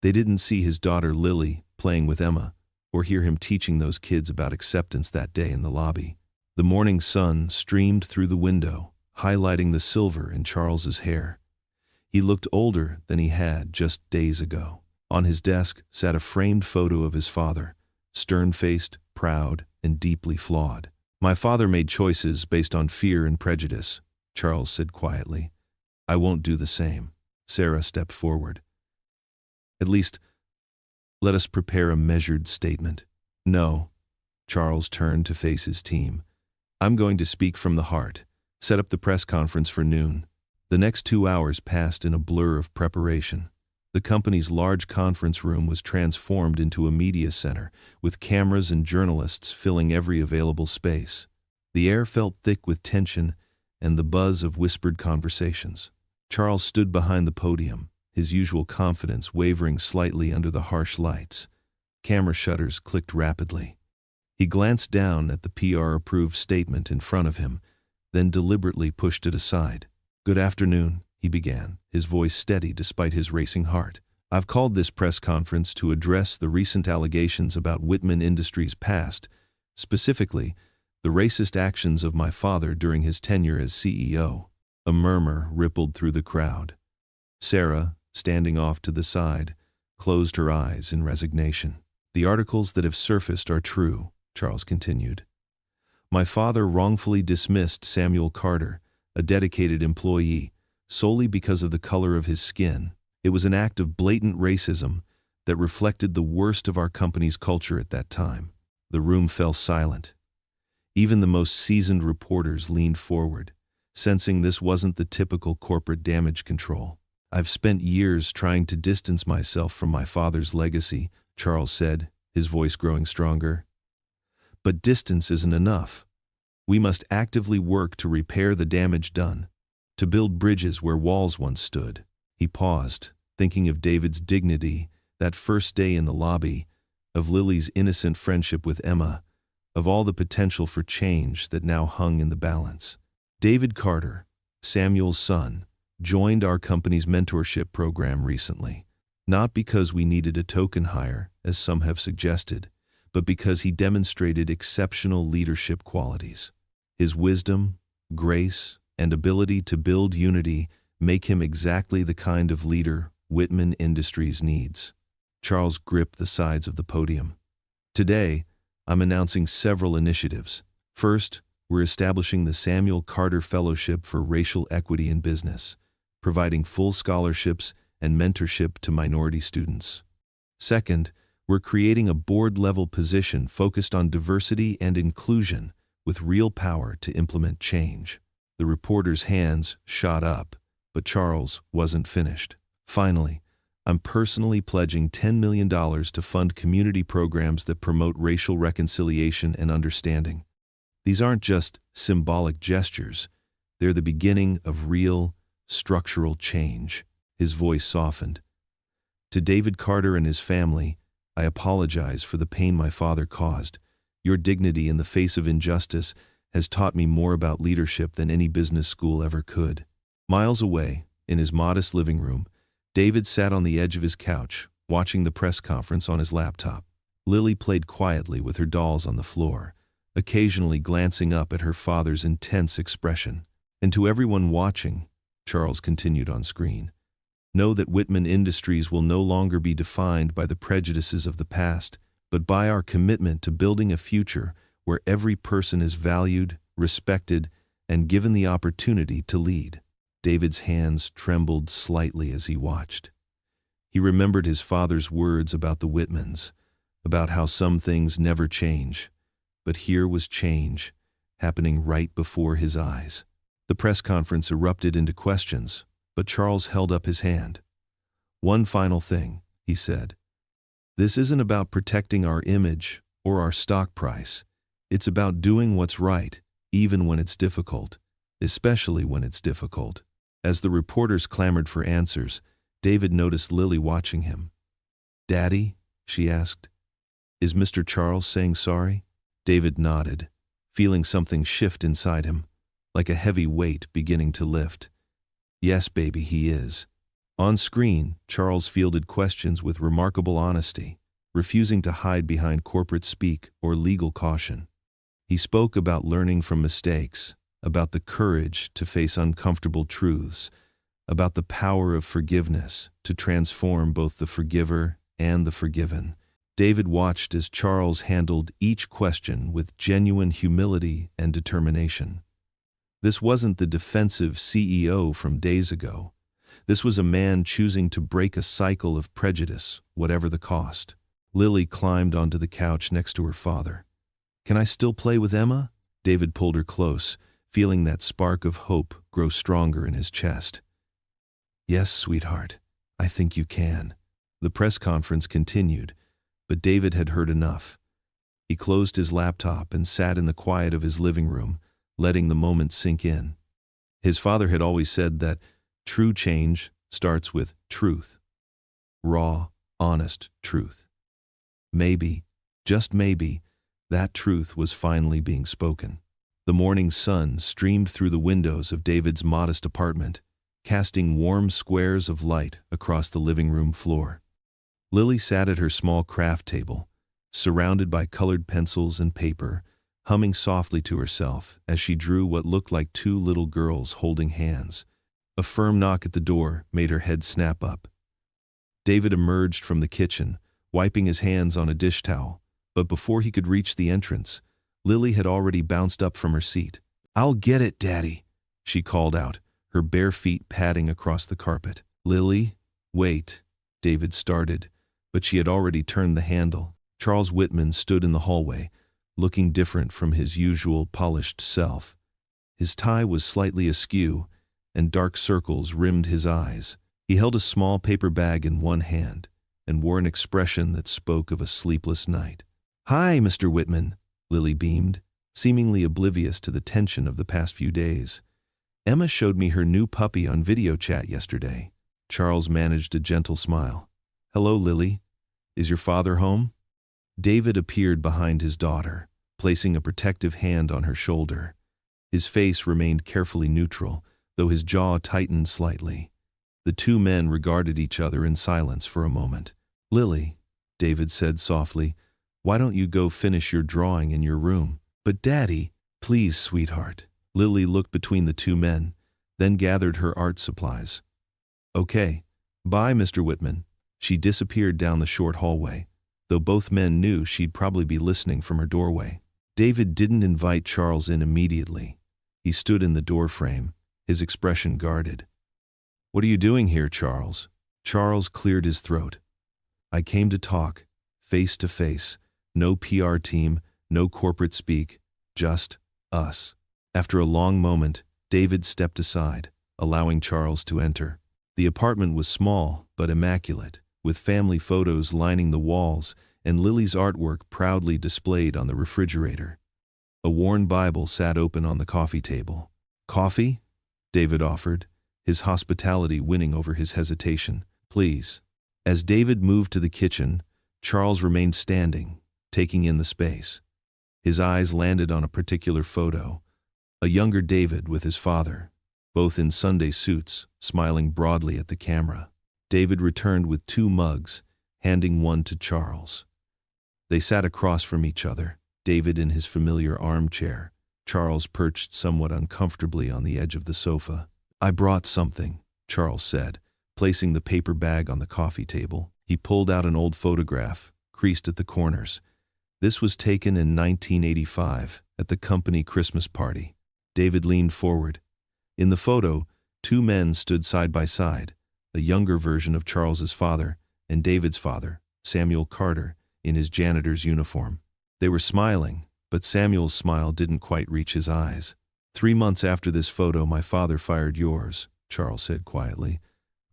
A: They didn't see his daughter Lily playing with Emma, or hear him teaching those kids about acceptance that day in the lobby. The morning sun streamed through the window, highlighting the silver in Charles's hair. He looked older than he had just days ago. On his desk sat a framed photo of his father, stern-faced, proud, and deeply flawed. "My father made choices based on fear and prejudice," Charles said quietly. "I won't do the same." Sarah stepped forward. "At least, let us prepare a measured statement." "No." Charles turned to face his team. "I'm going to speak from the heart. Set up the press conference for noon." The next 2 hours passed in a blur of preparation. The company's large conference room was transformed into a media center, with cameras and journalists filling every available space. The air felt thick with tension and the buzz of whispered conversations. Charles stood behind the podium, his usual confidence wavering slightly under the harsh lights. Camera shutters clicked rapidly. He glanced down at the PR-approved statement in front of him, then deliberately pushed it aside. "Good afternoon," he began, his voice steady despite his racing heart. "I've called this press conference to address the recent allegations about Whitman Industries' past, specifically, the racist actions of my father during his tenure as CEO." A murmur rippled through the crowd. Sarah, standing off to the side, closed her eyes in resignation. "The articles that have surfaced are true," Charles continued. "My father wrongfully dismissed Samuel Carter, a dedicated employee, solely because of the color of his skin. It was an act of blatant racism that reflected the worst of our company's culture at that time." The room fell silent. Even the most seasoned reporters leaned forward, sensing this wasn't the typical corporate damage control. "I've spent years trying to distance myself from my father's legacy," Charles said, his voice growing stronger. "But distance isn't enough. We must actively work to repair the damage done, to build bridges where walls once stood." He paused, thinking of David's dignity that first day in the lobby, of Lily's innocent friendship with Emma, of all the potential for change that now hung in the balance. David Carter, Samuel's son, joined our company's mentorship program recently, not because we needed a token hire, as some have suggested, but because he demonstrated exceptional leadership qualities. His wisdom, grace, and ability to build unity make him exactly the kind of leader Whitman Industries needs. Charles gripped the sides of the podium. "Today, I'm announcing several initiatives. First, we're establishing the Samuel Carter Fellowship for Racial Equity in Business, providing full scholarships and mentorship to minority students. Second, we're creating a board-level position focused on diversity and inclusion with real power to implement change." The reporter's hands shot up, but Charles wasn't finished. "Finally, I'm personally pledging $10 million to fund community programs that promote racial reconciliation and understanding. These aren't just symbolic gestures, they're the beginning of real, structural change." His voice softened. "To David Carter and his family, I apologize for the pain my father caused. Your dignity in the face of injustice has taught me more about leadership than any business school ever could." Miles away, in his modest living room, David sat on the edge of his couch, watching the press conference on his laptop. Lily played quietly with her dolls on the floor, occasionally glancing up at her father's intense expression. "And to everyone watching," Charles continued on screen, "know that Whitman Industries will no longer be defined by the prejudices of the past, but by our commitment to building a future where every person is valued, respected, and given the opportunity to lead." David's hands trembled slightly as he watched. He remembered his father's words about the Whitmans, about how some things never change, but here was change, happening right before his eyes. The press conference erupted into questions, but Charles held up his hand. "One final thing," he said. "This isn't about protecting our image or our stock price. It's about doing what's right, even when it's difficult, especially when it's difficult." As the reporters clamored for answers, David noticed Lily watching him. "Daddy?" she asked. Is Mr. Charles saying sorry? David nodded, feeling something shift inside him, like a heavy weight beginning to lift. Yes, baby, he is. On screen, Charles fielded questions with remarkable honesty, refusing to hide behind corporate speak or legal caution. He spoke about learning from mistakes, about the courage to face uncomfortable truths, about the power of forgiveness to transform both the forgiver and the forgiven. David watched as Charles handled each question with genuine humility and determination. This wasn't the defensive CEO from days ago. This was a man choosing to break a cycle of prejudice, whatever the cost. Lily climbed onto the couch next to her father. Can I still play with Emma? David pulled her close, feeling that spark of hope grow stronger in his chest. Yes, sweetheart, I think you can. The press conference continued, but David had heard enough. He closed his laptop and sat in the quiet of his living room, letting the moment sink in. His father had always said that true change starts with truth. Raw, honest truth. Maybe, just maybe, that truth was finally being spoken. The morning sun streamed through the windows of David's modest apartment, casting warm squares of light across the living room floor. Lily sat at her small craft table, surrounded by colored pencils and paper, humming softly to herself as she drew what looked like two little girls holding hands. A firm knock at the door made her head snap up. David emerged from the kitchen, wiping his hands on a dish towel, but before he could reach the entrance, Lily had already bounced up from her seat. "I'll get it, Daddy," she called out, her bare feet padding across the carpet. "Lily, wait," David started, but she had already turned the handle. Charles Whitman stood in the hallway, looking different from his usual polished self. His tie was slightly askew, and dark circles rimmed his eyes. He held a small paper bag in one hand and wore an expression that spoke of a sleepless night. "Hi, Mr. Whitman," Lily beamed, seemingly oblivious to the tension of the past few days. "Emma showed me her new puppy on video chat yesterday." Charles managed a gentle smile. "Hello, Lily. Is your father home?" David appeared behind his daughter, placing a protective hand on her shoulder. His face remained carefully neutral, though his jaw tightened slightly. The two men regarded each other in silence for a moment. "Lily," David said softly, "why don't you go finish your drawing in your room?" "But Daddy..." "Please, sweetheart." Lily looked between the two men, then gathered her art supplies. "Okay. Bye, Mr. Whitman." She disappeared down the short hallway, though both men knew she'd probably be listening from her doorway. David didn't invite Charles in immediately. He stood in the doorframe, his expression guarded. "What are you doing here, Charles?" Charles cleared his throat. "I came to talk, face to face. No PR team, no corporate speak, just us." After a long moment, David stepped aside, allowing Charles to enter. The apartment was small but immaculate, with family photos lining the walls and Lily's artwork proudly displayed on the refrigerator. A worn Bible sat open on the coffee table. "Coffee?" David offered, his hospitality winning over his hesitation. "Please." As David moved to the kitchen, Charles remained standing, taking in the space. His eyes landed on a particular photo, a younger David with his father, both in Sunday suits, smiling broadly at the camera. David returned with two mugs, handing one to Charles. They sat across from each other, David in his familiar armchair, Charles perched somewhat uncomfortably on the edge of the sofa. "I brought something," Charles said, placing the paper bag on the coffee table. He pulled out an old photograph, creased at the corners. This was taken in 1985 at the company Christmas party. David leaned forward. In the photo, two men stood side by side, a younger version of Charles's father and David's father, Samuel Carter, in his janitor's uniform. They were smiling, but Samuel's smile didn't quite reach his eyes. "3 months after this photo, my father fired yours," Charles said quietly.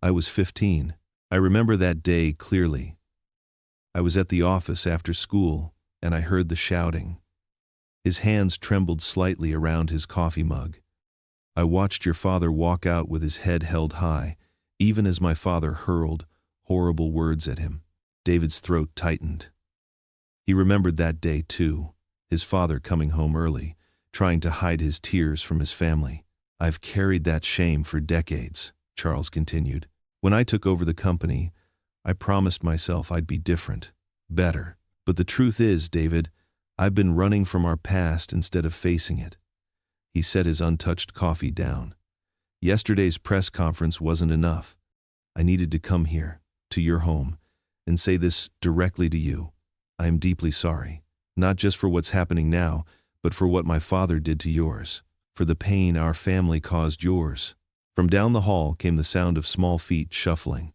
A: "I was 15. I remember that day clearly. I was at the office after school, and I heard the shouting." His hands trembled slightly around his coffee mug. "I watched your father walk out with his head held high, even as my father hurled horrible words at him." David's throat tightened. He remembered that day too, his father coming home early, trying to hide his tears from his family. "I've carried that shame for decades," Charles continued. "When I took over the company, I promised myself I'd be different, better. But the truth is, David, I've been running from our past instead of facing it." He set his untouched coffee down. "Yesterday's press conference wasn't enough. I needed to come here, to your home, and say this directly to you. I am deeply sorry, not just for what's happening now, but for what my father did to yours, for the pain our family caused yours." From down the hall came the sound of small feet shuffling.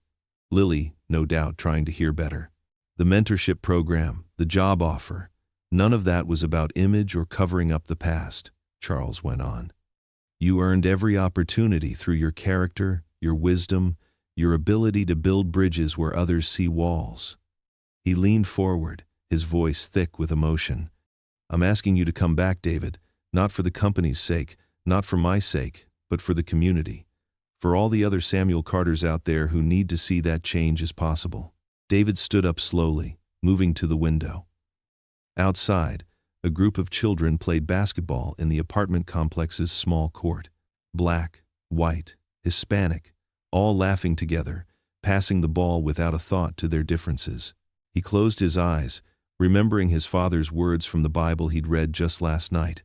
A: Lily, no doubt, trying to hear better. The mentorship program, the job offer, none of that was about image or covering up the past, Charles went on. "You earned every opportunity through your character, your wisdom, your ability to build bridges where others see walls." He leaned forward, his voice thick with emotion. "I'm asking you to come back, David, not for the company's sake, not for my sake, but for the community. For all the other Samuel Carters out there who need to see that change is possible." David stood up slowly, moving to the window. Outside, a group of children played basketball in the apartment complex's small court. Black, white, Hispanic, all laughing together, passing the ball without a thought to their differences. He closed his eyes, remembering his father's words from the Bible he'd read just last night.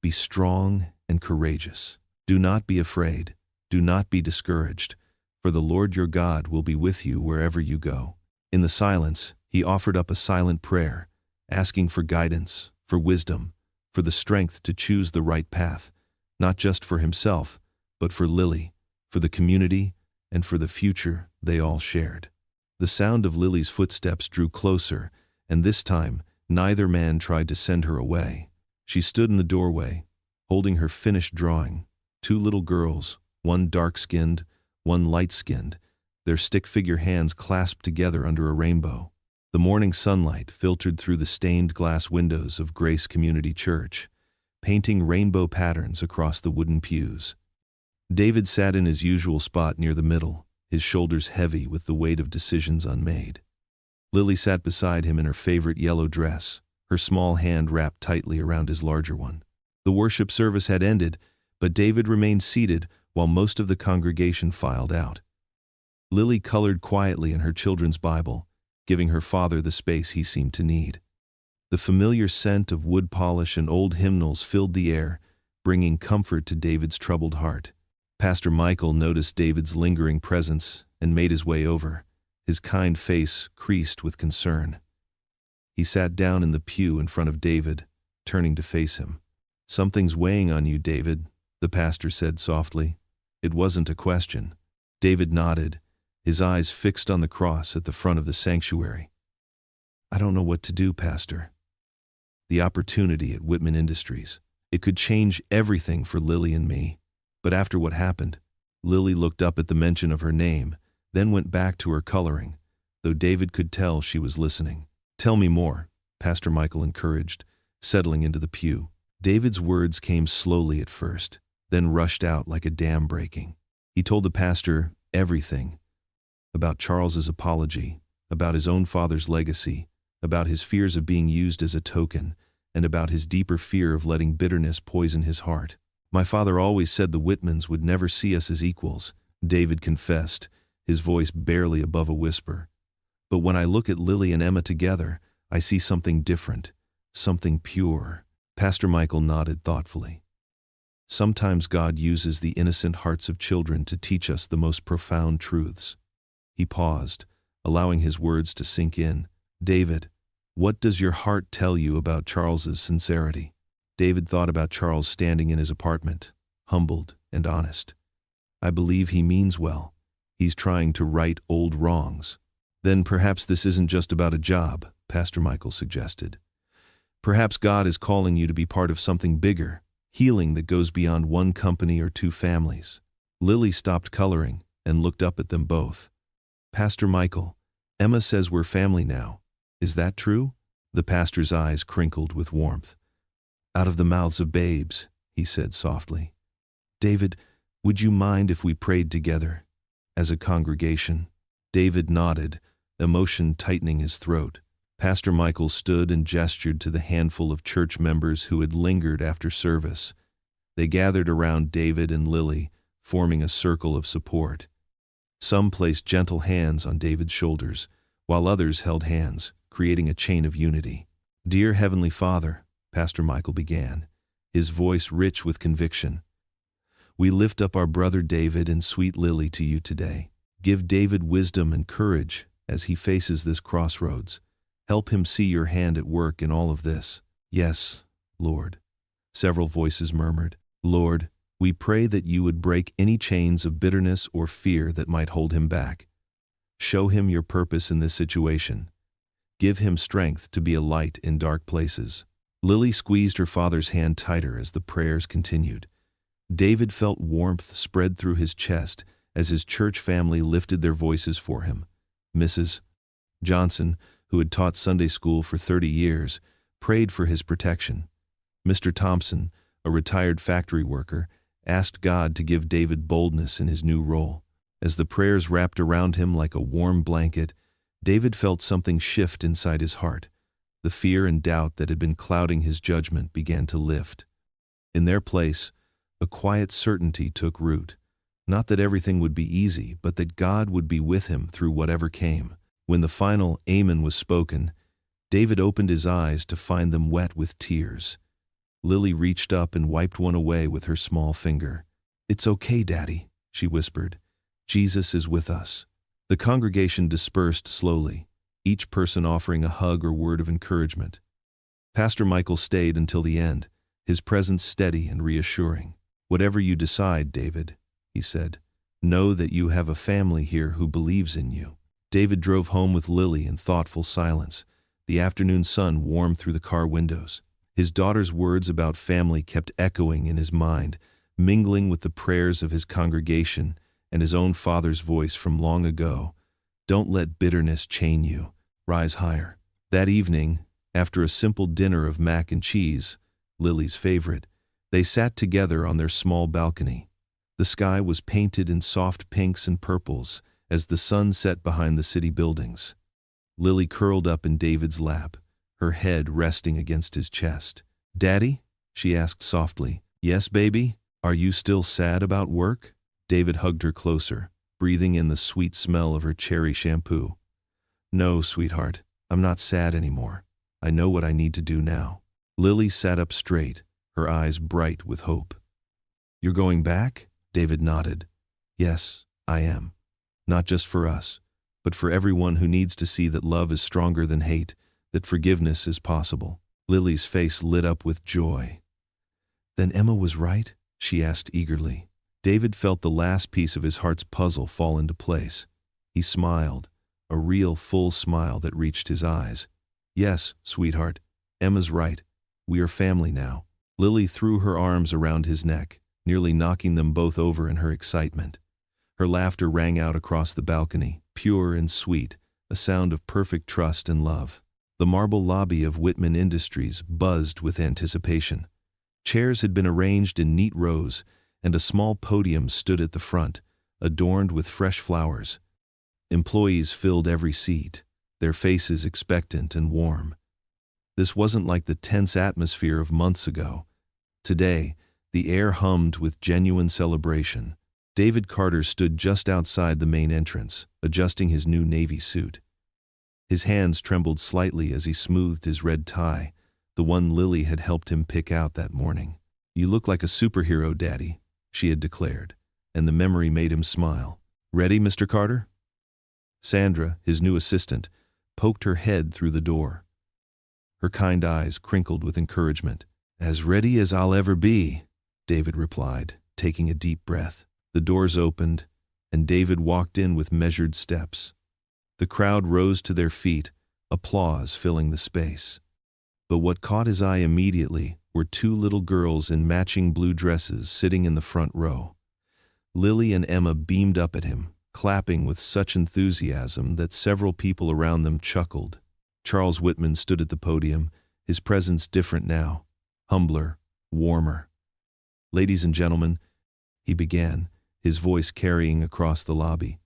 A: "Be strong and courageous. Do not be afraid. Do not be discouraged, for the Lord your God will be with you wherever you go." In the silence, he offered up a silent prayer, asking for guidance, for wisdom, for the strength to choose the right path, not just for himself, but for Lily, for the community, and for the future they all shared. The sound of Lily's footsteps drew closer, and this time, neither man tried to send her away. She stood in the doorway, holding her finished drawing. Two little girls, one dark-skinned, one light-skinned, their stick-figure hands clasped together under a rainbow. The morning sunlight filtered through the stained glass windows of Grace Community Church, painting rainbow patterns across the wooden pews. David sat in his usual spot near the middle, his shoulders heavy with the weight of decisions unmade. Lily sat beside him in her favorite yellow dress, her small hand wrapped tightly around his larger one. The worship service had ended, but David remained seated while most of the congregation filed out. Lily colored quietly in her children's Bible, giving her father the space he seemed to need. The familiar scent of wood polish and old hymnals filled the air, bringing comfort to David's troubled heart. Pastor Michael noticed David's lingering presence and made his way over, his kind face creased with concern. He sat down in the pew in front of David, turning to face him. "Something's weighing on you, David," the pastor said softly. It wasn't a question. David nodded, his eyes fixed on the cross at the front of the sanctuary. "I don't know what to do, Pastor." The opportunity at Whitman Industries. It could change everything for Lily and me. But after what happened, Lily looked up at the mention of her name, then went back to her coloring, though David could tell she was listening. "Tell me more," Pastor Michael encouraged, settling into the pew. David's words came slowly at first, then rushed out like a dam breaking. He told the pastor everything, about Charles's apology, about his own father's legacy, about his fears of being used as a token, and about his deeper fear of letting bitterness poison his heart. "My father always said the Whitmans would never see us as equals," David confessed, his voice barely above a whisper. "But when I look at Lily and Emma together, I see something different, something pure." Pastor Michael nodded thoughtfully. "Sometimes God uses the innocent hearts of children to teach us the most profound truths." He paused, allowing his words to sink in. "David, what does your heart tell you about Charles's sincerity?" David thought about Charles standing in his apartment, humbled and honest. "I believe he means well. He's trying to right old wrongs." "Then perhaps this isn't just about a job," Pastor Michael suggested. "Perhaps God is calling you to be part of something bigger, healing that goes beyond one company or two families." Lily stopped coloring and looked up at them both. "Pastor Michael, Emma says we're family now. Is that true?" The pastor's eyes crinkled with warmth. "Out of the mouths of babes," he said softly. "David, would you mind if we prayed together, as a congregation?" David nodded, emotion tightening his throat. Pastor Michael stood and gestured to the handful of church members who had lingered after service. They gathered around David and Lily, forming a circle of support. Some placed gentle hands on David's shoulders, while others held hands, creating a chain of unity. "Dear Heavenly Father," Pastor Michael began, his voice rich with conviction, "we lift up our brother David and sweet Lily to you today. Give David wisdom and courage as he faces this crossroads. Help him see your hand at work in all of this." "Yes, Lord," several voices murmured. "Lord, we pray that you would break any chains of bitterness or fear that might hold him back. Show him your purpose in this situation. Give him strength to be a light in dark places." Lily squeezed her father's hand tighter as the prayers continued. David felt warmth spread through his chest as his church family lifted their voices for him. Mrs. Johnson, who had taught Sunday school for 30 years, prayed for his protection. Mr. Thompson, a retired factory worker, asked God to give David boldness in his new role. As the prayers wrapped around him like a warm blanket, David felt something shift inside his heart. The fear and doubt that had been clouding his judgment began to lift. In their place, a quiet certainty took root. Not that everything would be easy, but that God would be with him through whatever came. When the final Amen was spoken, David opened his eyes to find them wet with tears. Lily reached up and wiped one away with her small finger. "It's okay, Daddy," she whispered. "Jesus is with us." The congregation dispersed slowly, each person offering a hug or word of encouragement. Pastor Michael stayed until the end, his presence steady and reassuring. "Whatever you decide, David," he said, "know that you have a family here who believes in you." David drove home with Lily in thoughtful silence. The afternoon sun warmed through the car windows. His daughter's words about family kept echoing in his mind, mingling with the prayers of his congregation and his own father's voice from long ago. "Don't let bitterness chain you. Rise higher." That evening, after a simple dinner of mac and cheese, Lily's favorite, they sat together on their small balcony. The sky was painted in soft pinks and purples as the sun set behind the city buildings. Lily curled up in David's lap, her head resting against his chest. "Daddy?" she asked softly. "Yes, baby? Are you still sad about work?" David hugged her closer, breathing in the sweet smell of her cherry shampoo. "No, sweetheart, I'm not sad anymore. I know what I need to do now." Lily sat up straight, her eyes bright with hope. "You're going back?" David nodded. "Yes, I am. Not just for us, but for everyone who needs to see that love is stronger than hate, that forgiveness is possible." Lily's face lit up with joy. "Then Emma was right?" she asked eagerly. David felt the last piece of his heart's puzzle fall into place. He smiled, a real full smile that reached his eyes. "Yes, sweetheart, Emma's right. We are family now." Lily threw her arms around his neck, nearly knocking them both over in her excitement. Her laughter rang out across the balcony, pure and sweet, a sound of perfect trust and love. The marble lobby of Whitman Industries buzzed with anticipation. Chairs had been arranged in neat rows, and a small podium stood at the front, adorned with fresh flowers. Employees filled every seat, their faces expectant and warm. This wasn't like the tense atmosphere of months ago. Today, the air hummed with genuine celebration. David Carter stood just outside the main entrance, adjusting his new navy suit. His hands trembled slightly as he smoothed his red tie, the one Lily had helped him pick out that morning. "You look like a superhero, Daddy," she had declared, and the memory made him smile. "Ready, Mr. Carter?" Sandra, his new assistant, poked her head through the door. Her kind eyes crinkled with encouragement. "As ready as I'll ever be," David replied, taking a deep breath. The doors opened, and David walked in with measured steps. The crowd rose to their feet, applause filling the space. But what caught his eye immediately were two little girls in matching blue dresses sitting in the front row. Lily and Emma beamed up at him, clapping with such enthusiasm that several people around them chuckled. Charles Whitman stood at the podium, his presence different now, humbler, warmer. "Ladies and gentlemen," he began, his voice carrying across the lobby.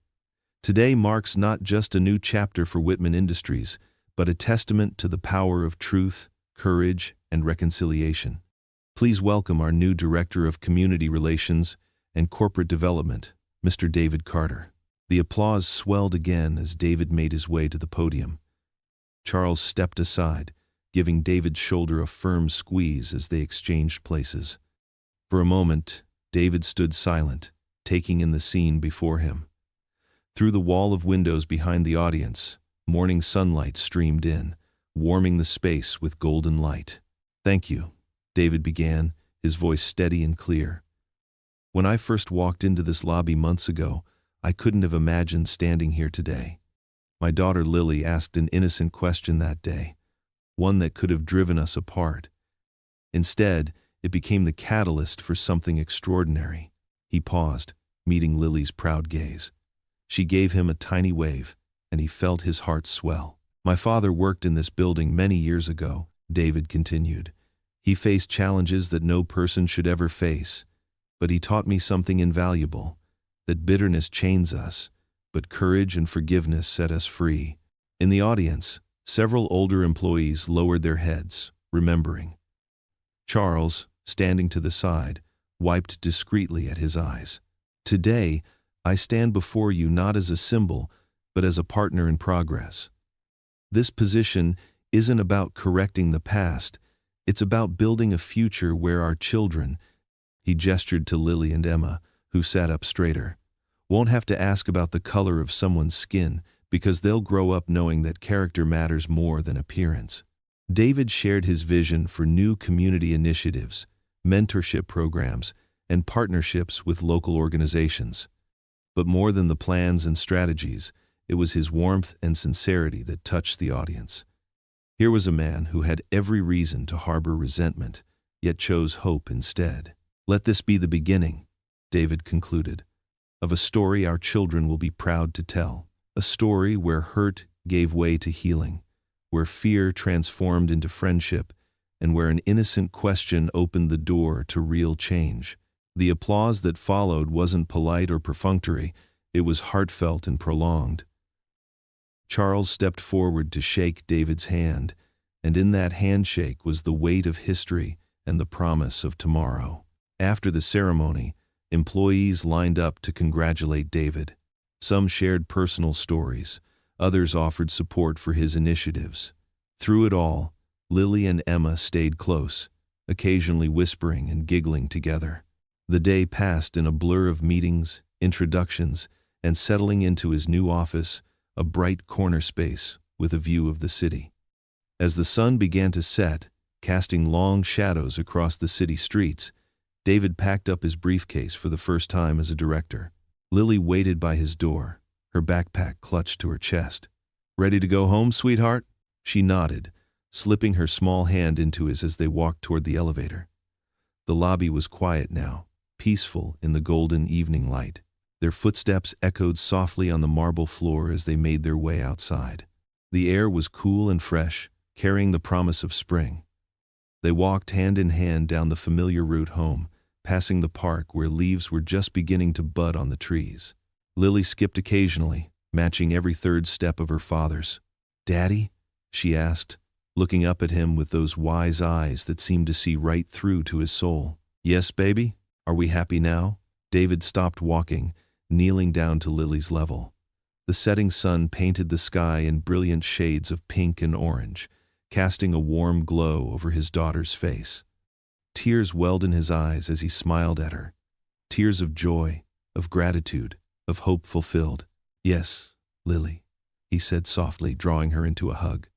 A: "Today marks not just a new chapter for Whitman Industries, but a testament to the power of truth, courage, and reconciliation. Please welcome our new Director of Community Relations and Corporate Development, Mr. David Carter. The applause swelled again as David made his way to the podium. Charles stepped aside, giving David's shoulder a firm squeeze as they exchanged places. For a moment, David stood silent, taking in the scene before him. Through the wall of windows behind the audience, morning sunlight streamed in, warming the space with golden light. "Thank you," David began, his voice steady and clear. "When I first walked into this lobby months ago, I couldn't have imagined standing here today. My daughter Lily asked an innocent question that day, one that could have driven us apart. Instead, it became the catalyst for something extraordinary." He paused, meeting Lily's proud gaze. She gave him a tiny wave, and he felt his heart swell. "My father worked in this building many years ago," David continued. "He faced challenges that no person should ever face, but he taught me something invaluable, that bitterness chains us, but courage and forgiveness set us free." In the audience, several older employees lowered their heads, remembering. Charles, standing to the side, wiped discreetly at his eyes. "Today, I stand before you not as a symbol, but as a partner in progress. This position isn't about correcting the past, it's about building a future where our children," he gestured to Lily and Emma, who sat up straighter, "won't have to ask about the color of someone's skin, because they'll grow up knowing that character matters more than appearance." David shared his vision for new community initiatives, mentorship programs, and partnerships with local organizations. But more than the plans and strategies, it was his warmth and sincerity that touched the audience. Here was a man who had every reason to harbor resentment, yet chose hope instead. "Let this be the beginning," David concluded, "of a story our children will be proud to tell. A story where hurt gave way to healing, where fear transformed into friendship, and where an innocent question opened the door to real change." The applause that followed wasn't polite or perfunctory, it was heartfelt and prolonged. Charles stepped forward to shake David's hand, and in that handshake was the weight of history and the promise of tomorrow. After the ceremony, employees lined up to congratulate David. Some shared personal stories, others offered support for his initiatives. Through it all, Lily and Emma stayed close, occasionally whispering and giggling together. The day passed in a blur of meetings, introductions, and settling into his new office, a bright corner space with a view of the city. As the sun began to set, casting long shadows across the city streets, David packed up his briefcase for the first time as a director. Lily waited by his door, her backpack clutched to her chest. "Ready to go home, sweetheart?" She nodded, slipping her small hand into his as they walked toward the elevator. The lobby was quiet now, peaceful in the golden evening light. Their footsteps echoed softly on the marble floor as they made their way outside. The air was cool and fresh, carrying the promise of spring. They walked hand in hand down the familiar route home, passing the park where leaves were just beginning to bud on the trees. Lily skipped occasionally, matching every third step of her father's. "Daddy?" she asked, looking up at him with those wise eyes that seemed to see right through to his soul. "Yes, baby? Are we happy now?" David stopped walking, kneeling down to Lily's level. The setting sun painted the sky in brilliant shades of pink and orange, casting a warm glow over his daughter's face. Tears welled in his eyes as he smiled at her. Tears of joy, of gratitude, of hope fulfilled. "Yes, Lily," he said softly, drawing her into a hug.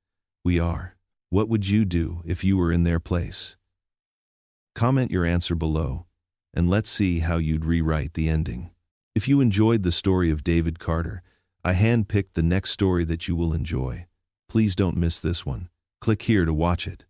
A: "We are. What would you do if you were in their place?" Comment your answer below, and let's see how you'd rewrite the ending. If you enjoyed the story of David Carter, I handpicked the next story that you will enjoy. Please don't miss this one. Click here to watch it.